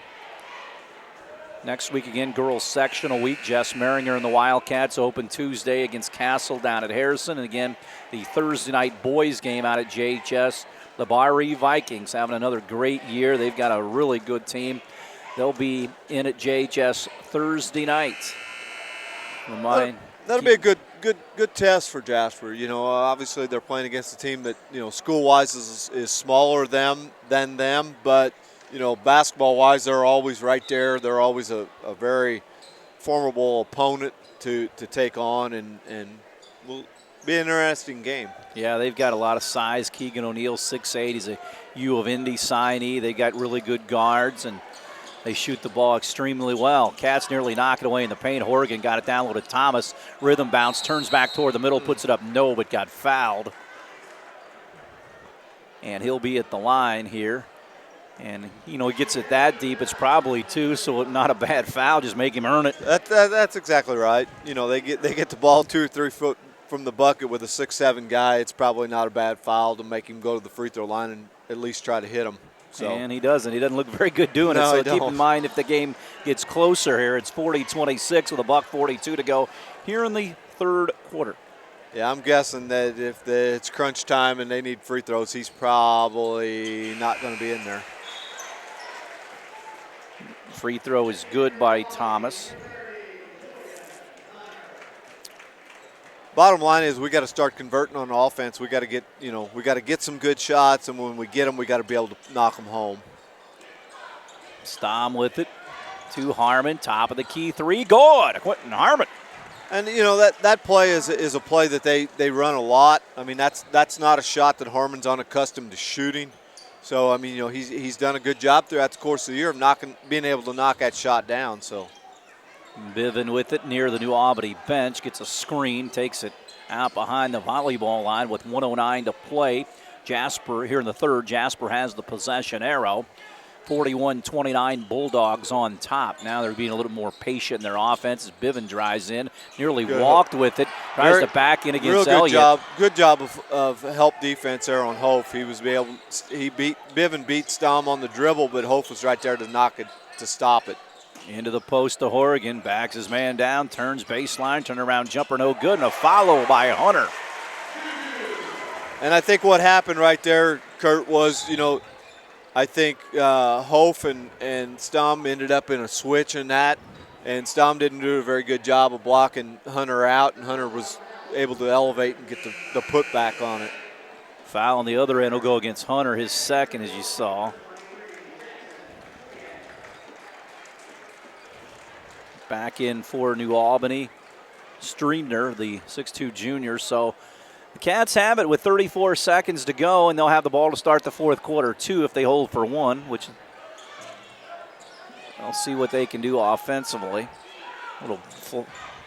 Next week, again, girls sectional week. Jess Maringer and the Wildcats open Tuesday against Castle down at Harrison. And again, the Thursday night boys game out at JHS. The Barre Vikings having another great year. They've got a really good team. They'll be in at JHS Thursday night. That'll be a good test for Jasper. Obviously they're playing against a team that, school-wise is smaller than them, but, basketball-wise they're always right there. They're always a very formidable opponent to take on, and will be an interesting game. Yeah, they've got a lot of size. Keegan O'Neill, 6'8". He's a U of Indy signee. They got really good guards, and they shoot the ball extremely well. Cats nearly knock it away in the paint. Horgan got it down low to Thomas. Rhythm bounce, turns back toward the middle, puts it up. No, but got fouled. And he'll be at the line here. And, he gets it that deep. It's probably 2, so not a bad foul. Just make him earn it. That's exactly right. They get the ball 2 or 3 foot from the bucket with a 6'7" guy. It's probably not a bad foul to make him go to the free throw line and at least try to hit him. So. And he doesn't. He doesn't look very good doing it. So keep in mind if the game gets closer here, it's 40-26 with $1:42 to go here in the third quarter. Yeah, I'm guessing that if it's crunch time and they need free throws, he's probably not going to be in there. Free throw is good by Thomas. Bottom line is we got to start converting on offense. We got to get some good shots, and when we get them, we got to be able to knock them home. Stom with it to Harmon, top of the key 3, good. Quentin Harmon. And that play is a play that they run a lot. I mean, that's not a shot that Harmon's unaccustomed to shooting. So I mean, he's done a good job throughout the course of the year of being able to knock that shot down. So Biven with it near the New Albany bench, gets a screen, takes it out behind the volleyball line with 1:09 to play. Jasper here in the third. Jasper has the possession arrow. 41-29 Bulldogs on top. Now they're being a little more patient in their offense as Biven drives in, nearly walked with it, tries to back in against Elliott. Good job of help defense there on Hof. Biven beat Stom on the dribble, but Hof was right there to stop it. Into the post to Horrigan, backs his man down, turns baseline, turnaround jumper no good, and a follow by Hunter. And I think what happened right there, Kurt, was, I think Hof and Stom ended up in a switch in that, and Stom didn't do a very good job of blocking Hunter out, and Hunter was able to elevate and get the putback on it. Foul on the other end will go against Hunter, his second, as you saw. Back in for New Albany, Streetner, the 6'2 junior. So the Cats have it with 34 seconds to go, and they'll have the ball to start the fourth quarter, too, if they hold for one, which I'll see what they can do offensively. Little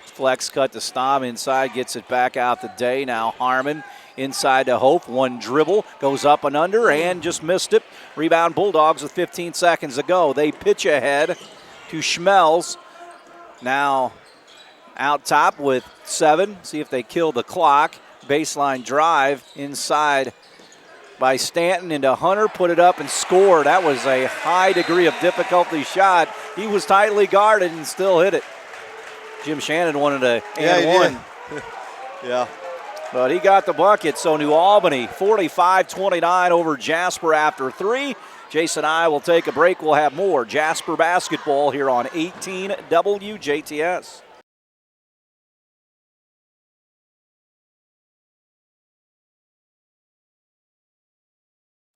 flex cut to Stom inside, gets it back out the day. Now Harmon inside to Hope. One dribble, goes up and under, and just missed it. Rebound Bulldogs with 15 seconds to go. They pitch ahead to Schmelz. Now out top with 7. See if they kill the clock. Baseline drive inside by Stanton into Hunter. Put it up and scored. That was a high degree of difficulty shot. He was tightly guarded and still hit it. Jim Shannon wanted a and one. Yeah. But he got the bucket. So New Albany 45-29 over Jasper after 3. Jason and I will take a break. We'll have more Jasper basketball here on 18 WJTS.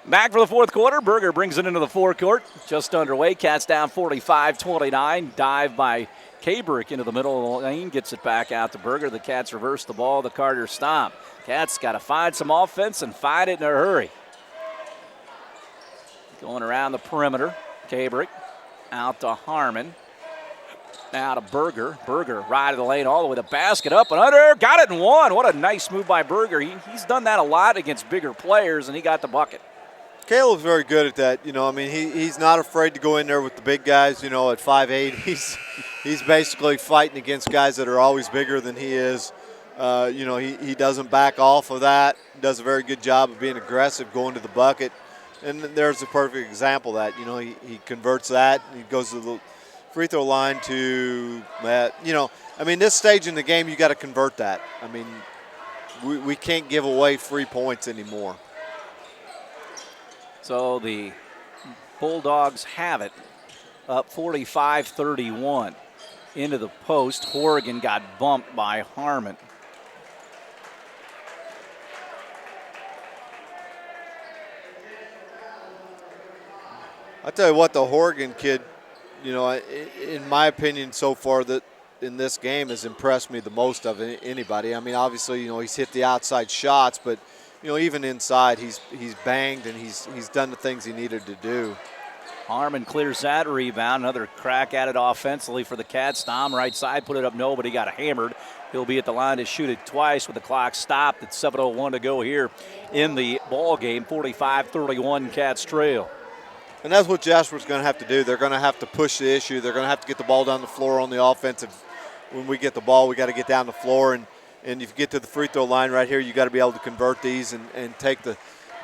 Back for the fourth quarter. Berger brings it into the forecourt. Just underway. Cats down 45-29. Dive by Kabrick into the middle of the lane. Gets it back out to Berger. The Cats reverse the ball. The Carter stop. Cats got to find some offense and find it in a hurry. Going around the perimeter. Kabrick out to Harmon. Now to Berger. Berger right of the lane all the way to the basket. Up and under. Got it and won. What a nice move by Berger. He's done that a lot against bigger players, and he got the bucket. Caleb's very good at that. He's not afraid to go in there with the big guys, at 5'8". He's basically fighting against guys that are always bigger than he is. He doesn't back off of that. He does a very good job of being aggressive, going to the bucket. And there's a perfect example of that. He converts that. He goes to the free throw line to, this stage in the game, you got to convert that. We can't give away free points anymore. So the Bulldogs have it, up 45-31. Into the post, Horrigan got bumped by Harmon. I tell you what, the Horrigan kid, in my opinion so far that in this game has impressed me the most of anybody. Obviously, he's hit the outside shots, but even inside, he's banged and he's done the things he needed to do. Harmon clears that rebound. Another crack at it offensively for the Cats. Stom right side, put it up, no, but he got hammered. He'll be at the line to shoot it twice with the clock stopped at 7:01 to go here in the ball game. 45-31 Cats trail. And that's what Jasper's going to have to do. They're going to have to push the issue. They're going to have to get the ball down the floor on the offensive. When we get the ball, we got to get down the floor. And if you get to the free throw line right here, you got to be able to convert these and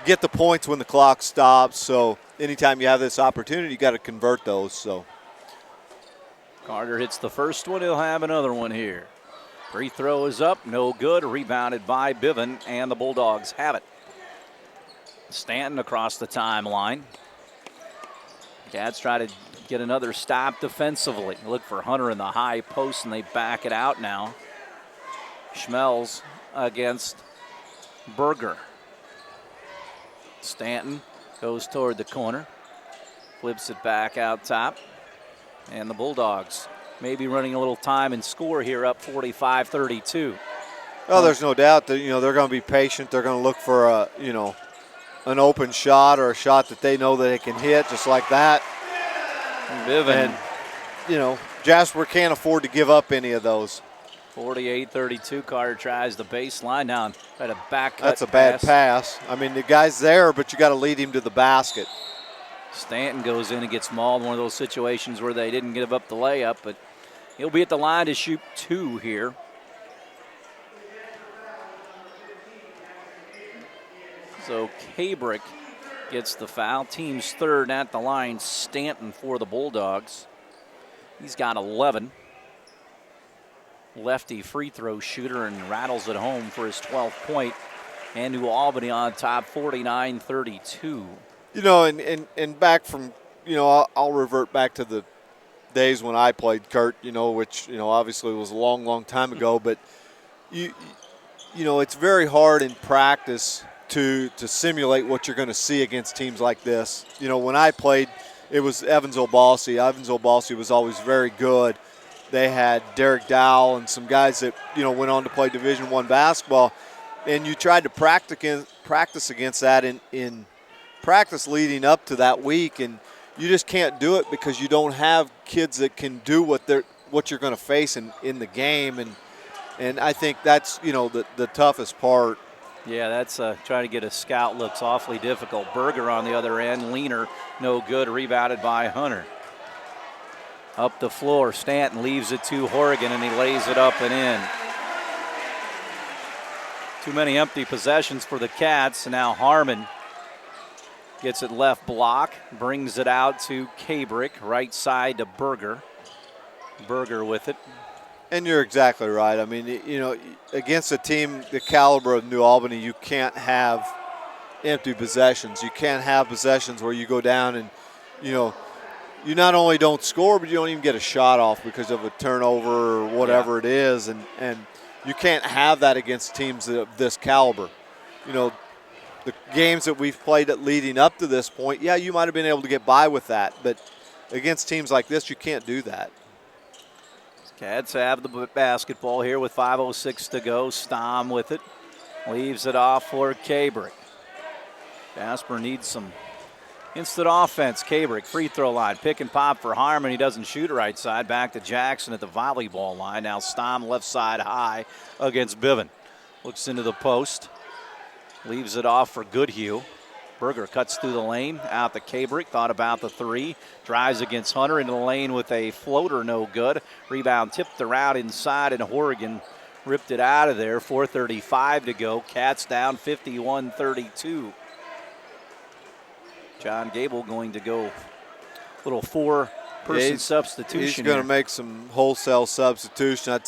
get the points when the clock stops. So anytime you have this opportunity, you got to convert those. So Carter hits the first one. He'll have another one here. Free throw is up, no good. Rebounded by Biven, and the Bulldogs have it. Stanton across the timeline. Cats try to get another stop defensively. Look for Hunter in the high post, and they back it out now. Schmelz against Berger. Stanton goes toward the corner. Flips it back out top. And the Bulldogs maybe running a little time and score here, up 45-32. Well, there's no doubt that, they're going to be patient. They're going to look for an open shot or a shot that they know that they can hit just like that. Viven. And, Jasper can't afford to give up any of those. 48-32. Carter tries the baseline. Now at a back cut. That's a bad pass. I mean, the guy's there, but you got to lead him to the basket. Stanton goes in and gets mauled. One of those situations where they didn't give up the layup, but he'll be at the line to shoot 2 here. So Cabrick gets the foul. Team's third at the line. Stanton for the Bulldogs. He's got 11. Lefty free throw shooter and rattles it home for his 12th point. And New Albany on top, 49-32. And back from, I'll revert back to the days when I played, Kurt, which, obviously was a long, long time ago. But, it's very hard in practice to simulate what you're going to see against teams like this. When I played, it was Evansville Balsey. Evansville Balsey was always very good. They had Derek Dowell and some guys that, went on to play Division I basketball. And you tried to practice against that in practice leading up to that week, and you just can't do it because you don't have kids that can do what you're going to face in the game. And I think that's, the toughest part. Yeah, that's trying to get a scout looks awfully difficult. Berger on the other end, leaner, no good, rebounded by Hunter. Up the floor, Stanton leaves it to Horrigan, and he lays it up and in. Too many empty possessions for the Cats. And now Harmon gets it left block, brings it out to Cabrick, right side to Berger. Berger with it. And you're exactly right. I mean, against a team the caliber of New Albany, you can't have empty possessions. You can't have possessions where you go down and, you not only don't score, but you don't even get a shot off because of a turnover or whatever it is. And you can't have that against teams of this caliber. The games that we've played leading up to this point, you might have been able to get by with that. But against teams like this, you can't do that. Cats have the basketball here with 5:06 to go. Stom with it. Leaves it off for Cabrick. Jasper needs some instant offense. Cabrick, free throw line. Pick and pop for Harmon. He doesn't shoot right side. Back to Jackson at the volleyball line. Now Stom left side high against Biven. Looks into the post. Leaves it off for Goodhue. Berger cuts through the lane, out to Cabrick, thought about the three, drives against Hunter into the lane with a floater, no good. Rebound tipped around inside, and Horrigan ripped it out of there. 4:35 to go. Cats down 51-32. John Gable going to go a little four-person substitution. He's going to make some wholesale substitution.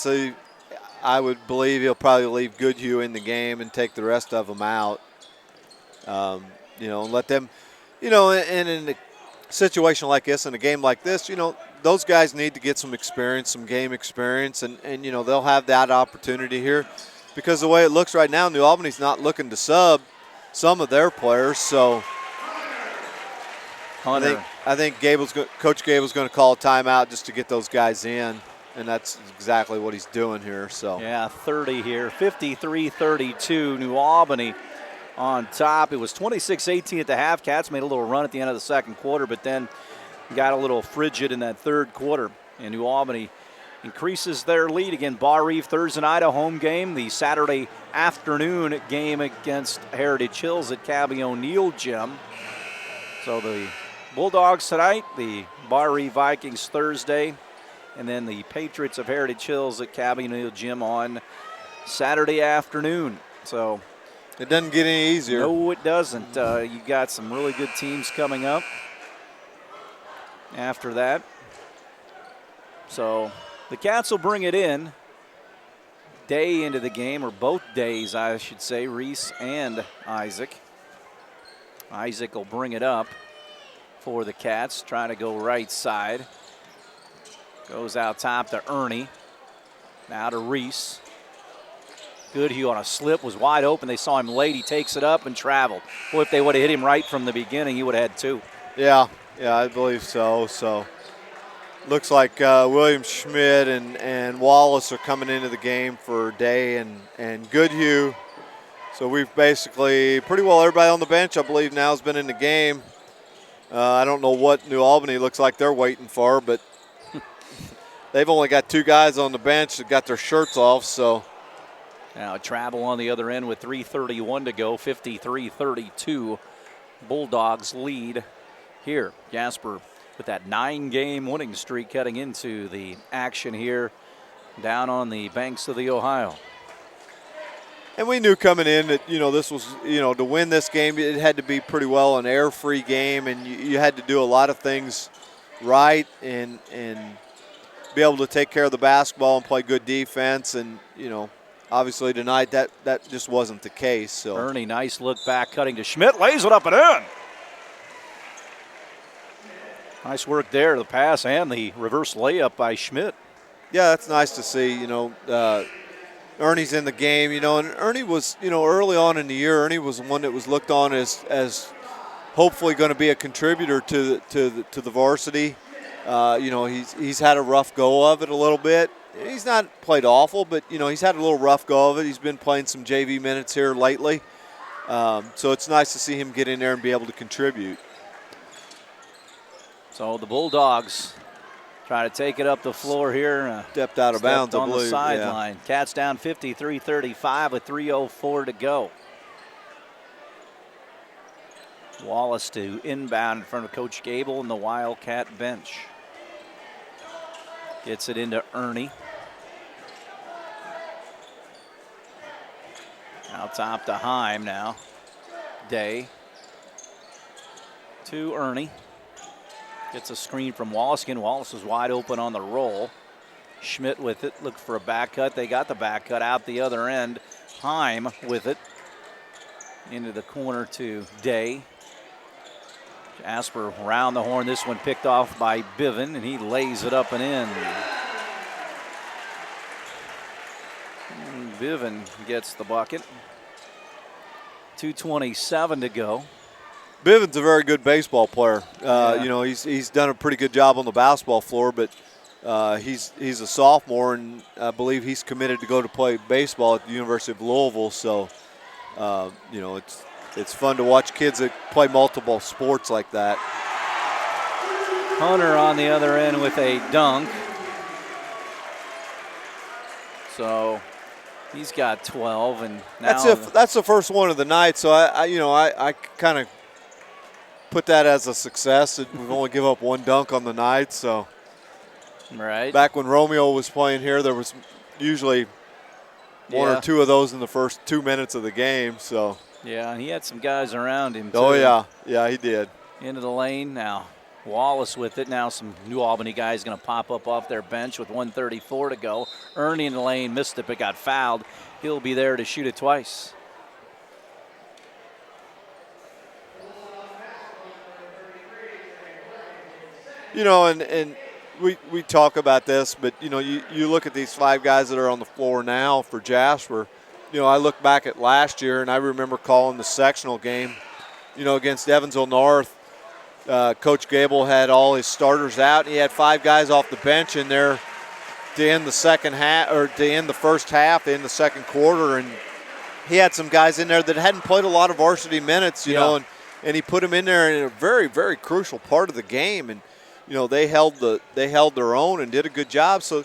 I would believe he'll probably leave Goodhue in the game and take the rest of them out. And let them, and in a situation like this, in a game like this, those guys need to get some experience, some game experience, and they'll have that opportunity here because the way it looks right now, New Albany's not looking to sub some of their players. So Hunter. I think Coach Gable's going to call a timeout just to get those guys in, and that's exactly what he's doing here. So 30 here, 53-32, New Albany on top. It was 26-18 at the half. Cats made a little run at the end of the second quarter, but then got a little frigid in that third quarter. And New Albany increases their lead. Again, Bar Reef Thursday night, a home game. The Saturday afternoon game against Heritage Hills at Cabby O'Neill Gym. So the Bulldogs tonight, the Bar Reef Vikings Thursday, and then the Patriots of Heritage Hills at Cabby O'Neill Gym on Saturday afternoon. So it doesn't get any easier. No, it doesn't. You got some really good teams coming up after that. So the Cats will bring it in day into the game, or both days, I should say, Reese and Isaac. Isaac will bring it up for the Cats, trying to go right side. Goes out top to Ernie. Now to Reese. Goodhue on a slip, was wide open. They saw him late. He takes it up and traveled. Boy, if they would have hit him right from the beginning, he would have had two. Yeah, I believe so. So looks like William Schmidt and Wallace are coming into the game for Day and Goodhue. So we've basically pretty well everybody on the bench, I believe, now has been in the game. I don't know what New Albany looks like they're waiting for, but they've only got 2 guys on the bench that got their shirts off. So now travel on the other end with 3:31 to go, 53-32. Bulldogs lead here. Jasper with that 9-game winning streak heading into the action here down on the banks of the Ohio. And we knew coming in that, this was, to win this game, it had to be pretty well an air-free game, and you had to do a lot of things right and be able to take care of the basketball and play good defense. And, obviously tonight that just wasn't the case. So Ernie, nice look back, cutting to Schmidt, lays it up and in. Nice work there, the pass and the reverse layup by Schmidt. Yeah, that's nice to see, Ernie's in the game, and Ernie was, early on in the year, Ernie was one that was looked on as hopefully going to be a contributor to the varsity. He's had a rough go of it a little bit. He's not played awful, but, he's had a little rough go of it. He's been playing some JV minutes here lately. So it's nice to see him get in there and be able to contribute. So the Bulldogs try to take it up the floor here. Stepped out of bounds, I on believe. The sideline. Yeah. Cats down 53-35 with 3:04 to go. Wallace to inbound in front of Coach Gable and the Wildcat bench. Gets it into Ernie. Out top to Heim now. Day to Ernie. Gets a screen from Wallace. Again, Wallace was wide open on the roll. Schmidt with it. Looked for a back cut. They got the back cut out the other end. Heim with it. Into the corner to Day. Jasper around the horn. This one picked off by Biven, and he lays it up and in. And Biven gets the bucket. 2:27 to go. Biven's a very good baseball player. He's done a pretty good job on the basketball floor, but he's a sophomore, and I believe he's committed to go to play baseball at the University of Louisville. So, it's fun to watch kids that play multiple sports like that. Hunter on the other end with a dunk. So he's got 12, and now that's the first one of the night. So I kind of put that as a success. We've only given up 1 dunk on the night. So right. Back when Romeo was playing here, there was usually 1 or 2 of those in the first 2 minutes of the game. So yeah, and he had some guys around him too. Oh yeah, he did. Into the lane now. Wallace with it. Now some New Albany guys going to pop up off their bench with 1:34 to go. Ernie in the lane, missed it but got fouled. He'll be there to shoot it twice. And we talk about this, but, you look at these 5 guys that are on the floor now for Jasper. I look back at last year, and I remember calling the sectional game, against Evansville North. Coach Gable had all his starters out, and he had 5 guys off the bench in there to end the second half, or to end the first half, in the second quarter, and he had some guys in there that hadn't played a lot of varsity minutes, and he put them in there in a very, very crucial part of the game, and they held their own and did a good job. So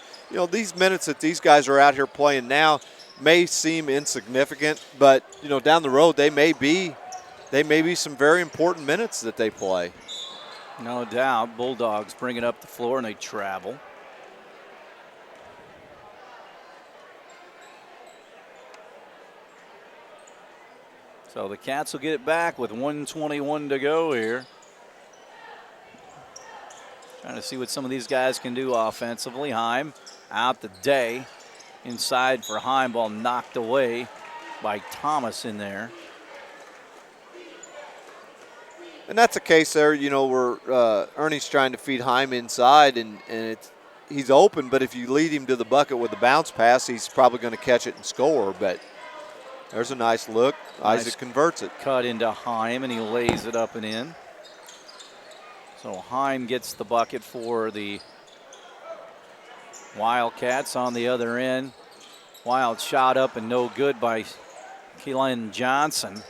these minutes that these guys are out here playing now may seem insignificant, but down the road they may be some very important minutes that they play. No doubt. Bulldogs bring it up the floor and they travel. So the Cats will get it back with 1:21 to go here. Trying to see what some of these guys can do offensively. Heim out the Day. Inside for Heim, ball knocked away by Thomas in there. And that's a case there, where Ernie's trying to feed Heim inside, and he's open, but if you lead him to the bucket with a bounce pass, he's probably going to catch it and score. But there's a nice look. Isaac converts it. Cut into Heim, and he lays it up and in. So Heim gets the bucket for the Wildcats on the other end. Wild shot up and no good by Keelan Johnson.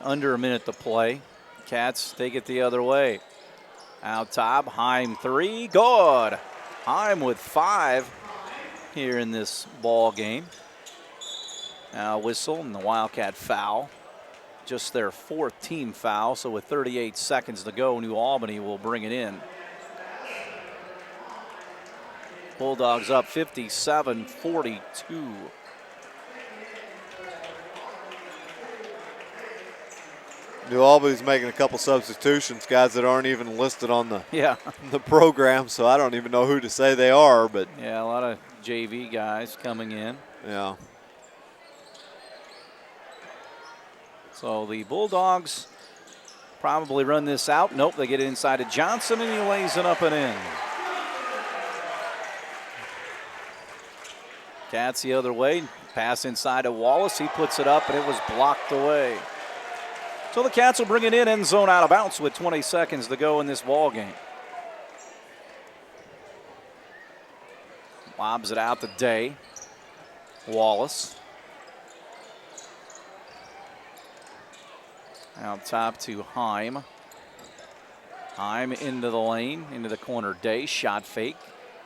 Under a minute to play. Cats take it the other way. Out top, Heim 3, good. Heim with 5 here in this ball game. Now whistle and the Wildcat foul. Just their 4th team foul, so with 38 seconds to go, New Albany will bring it in. Bulldogs up 57-42. New Albany's making a couple substitutions, guys that aren't even listed on the the program, so I don't even know who to say they are. But yeah, a lot of JV guys coming in. Yeah. So the Bulldogs probably run this out. Nope, they get it inside to Johnson, and he lays it up and in. Cats the other way. Pass inside to Wallace. He puts it up, and it was blocked away. So the Cats will bring it in, end zone out of bounds with 20 seconds to go in this ball game. Lobs it out to Day. Wallace. Out top to Heim. Heim into the lane, into the corner. Day, shot fake.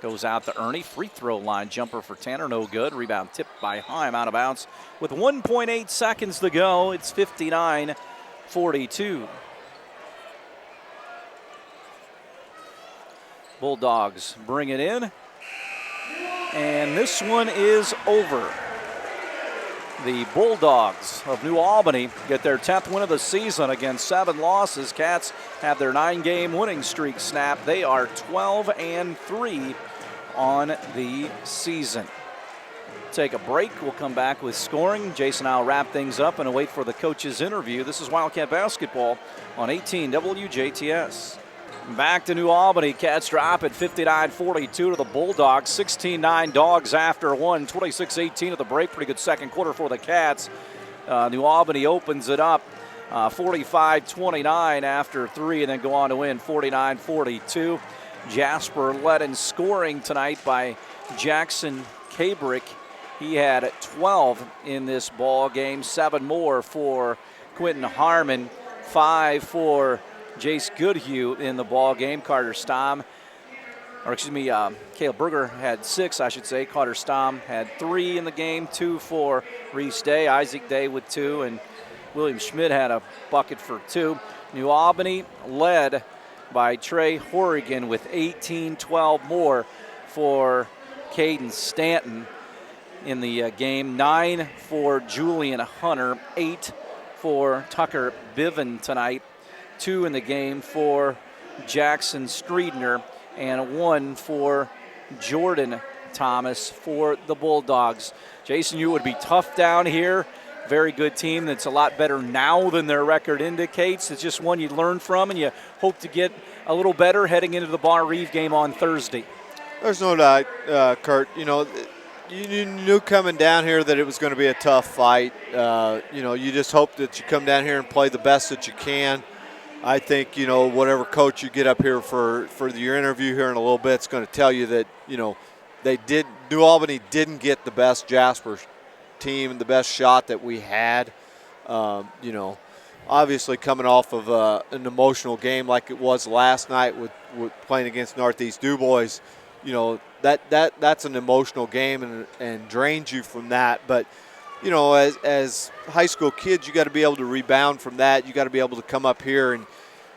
Goes out to Ernie. Free throw line jumper for Tanner, no good. Rebound tipped by Heim, out of bounds. With 1.8 seconds to go, it's 59-42. Bulldogs bring it in. And this one is over. The Bulldogs of New Albany get their 10th win of the season against 7 losses. Cats have their 9-game winning streak snapped. They are 12-3 on the season. Take a break. We'll come back with scoring. Jason and I will wrap things up and await for the coach's interview. This is Wildcat Basketball on 18 WJTS. Back to New Albany. Cats drop at 59-42 to the Bulldogs. 16-9 Dogs after one. 26-18 at the break. Pretty good second quarter for the Cats. New Albany opens it up 45-29 after 3 and then go on to win 49-42. Jasper led in scoring tonight by Jackson Cabrick. He had 12 in this ball game. 7 more for Quentin Harmon. 5 for Jace Goodhue in the ball game. Caleb Berger had 6, I should say. Carter Stom had 3 in the game, 2 for Reese Day, Isaac Day with 2, and William Schmidt had a bucket for 2. New Albany led by Trey Horrigan with 18, 12 more for Caden Stanton in the game. 9 for Julian Hunter, 8 for Tucker Biven tonight. 2 in the game for Jackson Streedner, and 1 for Jordan Thomas for the Bulldogs. Jason, you would be tough down here. Very good team that's a lot better now than their record indicates. It's just one you learn from, and you hope to get a little better heading into the Bar Reeve game on Thursday. There's no doubt, Kurt. You know, you knew coming down here that it was going to be a tough fight. You just hope that you come down here and play the best that you can. I think, whatever coach you get up here for your interview here in a little bit, it's going to tell you that, New Albany didn't get the best Jasper team and the best shot that we had. Obviously coming off of an emotional game like it was last night with playing against Northeast DuBois, that's an emotional game and drains you from that. But, as high school kids, you got to be able to rebound from that. You got to be able to come up here, and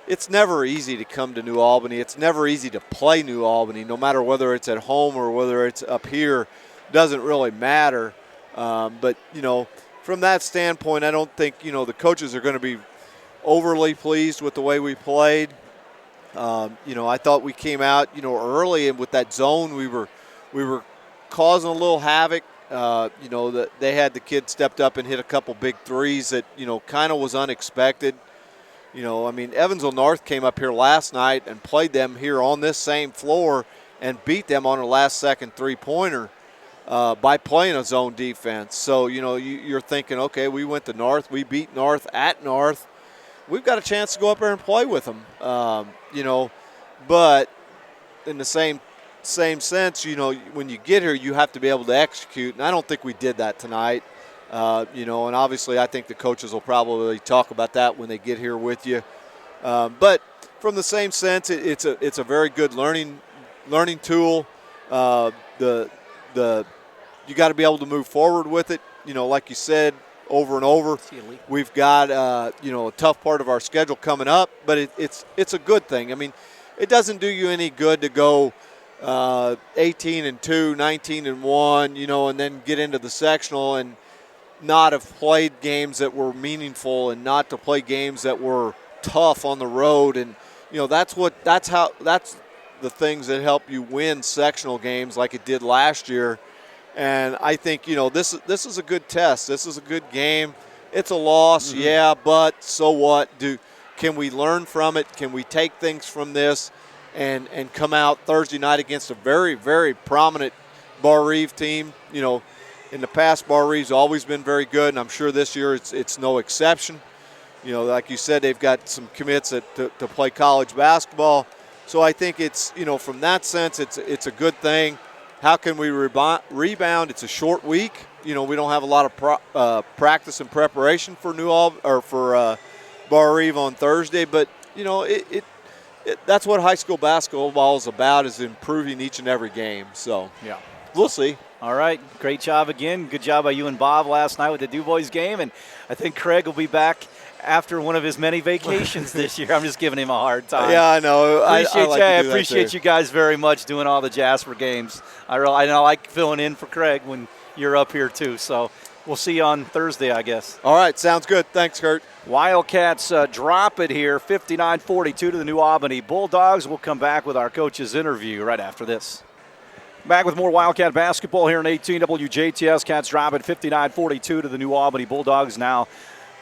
it's never easy to come to New Albany. It's never easy to play New Albany, no matter whether it's at home or whether it's up here. Doesn't really matter. But from that standpoint, I don't think the coaches are going to be overly pleased with the way we played. I thought we came out early, and with that zone, we were causing a little havoc. That they had the kid stepped up and hit a couple big threes that, kind of was unexpected. Evansville North came up here last night and played them here on this same floor and beat them on a last-second three-pointer by playing a zone defense. So, you're thinking, okay, we went to North. We beat North at North. We've got a chance to go up there and play with them. But in the same same sense, you know, when you get here, you have to be able to execute, and I don't think we did that tonight. You know, and obviously I think the coaches will probably talk about that when they get here with you. But from the same sense, it's a very good learning tool. You got to be able to move forward with it. You know, like you said, over and over. We've got you know, a tough part of our schedule coming up, but it's a good thing. I mean, it doesn't do you any good to go 18-2, 19-1, you know, and then get into the sectional and not have played games that were meaningful and not to play games that were tough on the road. And you know, that's the things that help you win sectional games like it did last year. And I think, you know, this is a good test. This is a good game. It's a loss, yeah, but so what? Can we learn from it? Can we take things from this and come out Thursday night against a very, very prominent Bar Reeve team? You know, in the past, Bar Reeve's always been very good, and I'm sure this year it's no exception. You know, like you said, they've got some commits to play college basketball. So I think it's, you know, from that sense, it's a good thing. How can we rebound? It's a short week. You know, we don't have a lot of practice and preparation for Bar Reeve on Thursday, but you know, that's what high school basketball is about, is improving each and every game. So yeah, we'll see. All right, great job again. Good job by you and Bob last night with the DuBois game, and I think Craig will be back after one of his many vacations this year. I'm just giving him a hard time. Yeah, I know. I appreciate appreciate you guys very much doing all the Jasper games. I like filling in for Craig when you're up here too. So we'll see you on Thursday, I guess. All right, sounds good. Thanks, Kurt. Wildcats drop it here, 59-42 to the New Albany Bulldogs. We'll come back with our coach's interview right after this. Back with more Wildcat basketball here in 18 WJTS. Cats drop it 59-42 to the New Albany Bulldogs. Now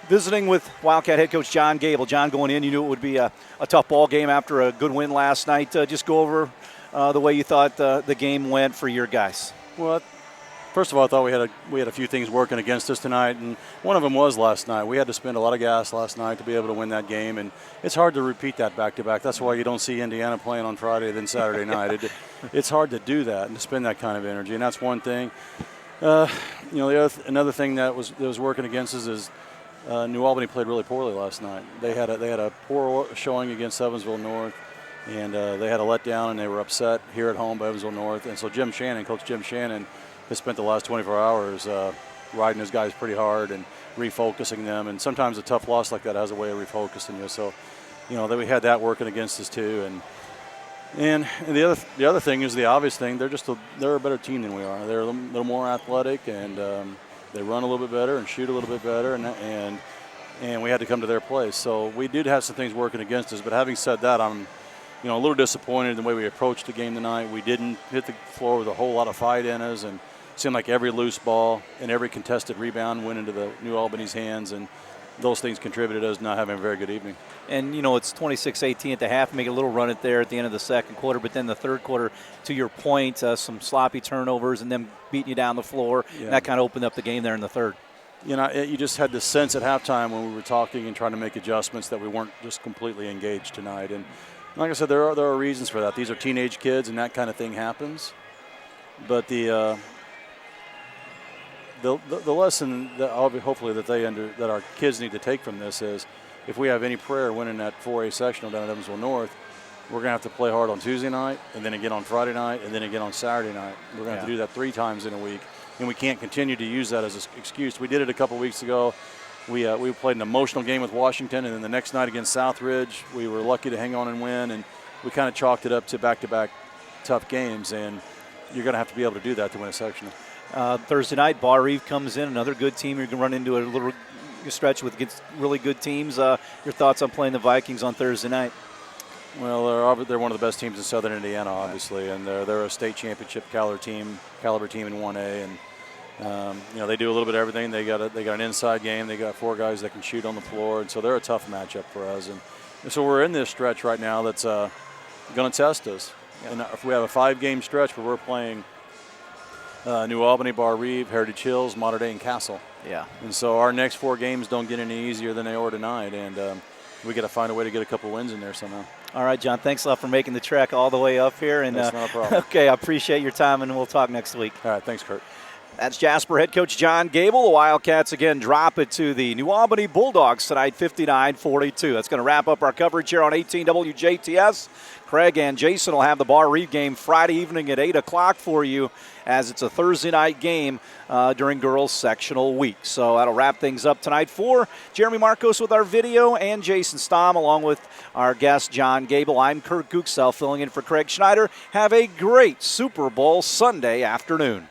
visiting with Wildcat head coach John Gable. John, going in, you knew it would be a tough ball game after a good win last night. Just go over the way you thought the game went for your guys. Well, first of all, I thought we had a few things working against us tonight, and one of them was last night. We had to spend a lot of gas last night to be able to win that game, and it's hard to repeat that back-to-back. That's why you don't see Indiana playing on Friday then Saturday night. It's hard to do that and to spend that kind of energy, and that's one thing. You know, another thing that was working against us is New Albany played really poorly last night. They had a poor showing against Evansville North, and they had a letdown, and they were upset here at home by Evansville North. And so Coach Jim Shannon, has spent the last 24 hours riding his guys pretty hard and refocusing them. And sometimes a tough loss like that has a way of refocusing you. So, you know, that we had that working against us too. And the other thing is the obvious thing. They're a better team than we are. They're a little more athletic, and they run a little bit better and shoot a little bit better. And we had to come to their place. So we did have some things working against us. But having said that, I'm a little disappointed in the way we approached the game tonight. We didn't hit the floor with a whole lot of fight in us, and it seemed like every loose ball and every contested rebound went into the New Albany's hands, and those things contributed to us not having a very good evening. And, you know, it's 26-18 at the half, make a little run at there at the end of the second quarter, but then the third quarter, to your point, some sloppy turnovers and then beating you down the floor, and that kind of opened up the game there in the third. You know, you just had this sense at halftime when we were talking and trying to make adjustments that we weren't just completely engaged tonight. And like I said, there are reasons for that. These are teenage kids, and that kind of thing happens. But the lesson that hopefully that our kids need to take from this is, if we have any prayer winning that 4A sectional down at Evansville North, we're going to have to play hard on Tuesday night, and then again on Friday night, and then again on Saturday night. We're going to have to do that 3 times in a week, and we can't continue to use that as an excuse. We did it a couple weeks ago. We played an emotional game with Washington, and then the next night against Southridge, we were lucky to hang on and win, and we kind of chalked it up to back-to-back tough games, and you're going to have to be able to do that to win a sectional. Thursday night, Bar Reeve comes in, another good team. You're going to run into a little stretch with really good teams. Your thoughts on playing the Vikings on Thursday night? Well, they're one of the best teams in Southern Indiana, obviously, and they're a state championship caliber team in 1A, and you know, they do a little bit of everything. They got an inside game. They got 4 guys that can shoot on the floor, and so they're a tough matchup for us. And so we're in this stretch right now that's going to test us. And if we have a 5-game stretch where we're playing New Albany, Bar Reeve, Heritage Hills, Mater Dei, and Castle. Yeah. And so our next 4 games don't get any easier than they are tonight, and we got to find a way to get a couple wins in there somehow. All right, John, thanks a lot for making the trek all the way up here. And That's not a problem. Okay, I appreciate your time, and we'll talk next week. All right, thanks, Kurt. That's Jasper head coach John Gable. The Wildcats again drop it to the New Albany Bulldogs tonight, 59-42. That's going to wrap up our coverage here on 18 WJTS. Craig and Jason will have the Bar Reeve game Friday evening at 8 o'clock for you, as it's a Thursday night game during girls sectional week. So that'll wrap things up tonight for Jeremy Marcos with our video and Jason Stamm along with our guest John Gable. I'm Kurt Guxell filling in for Craig Schneider. Have a great Super Bowl Sunday afternoon.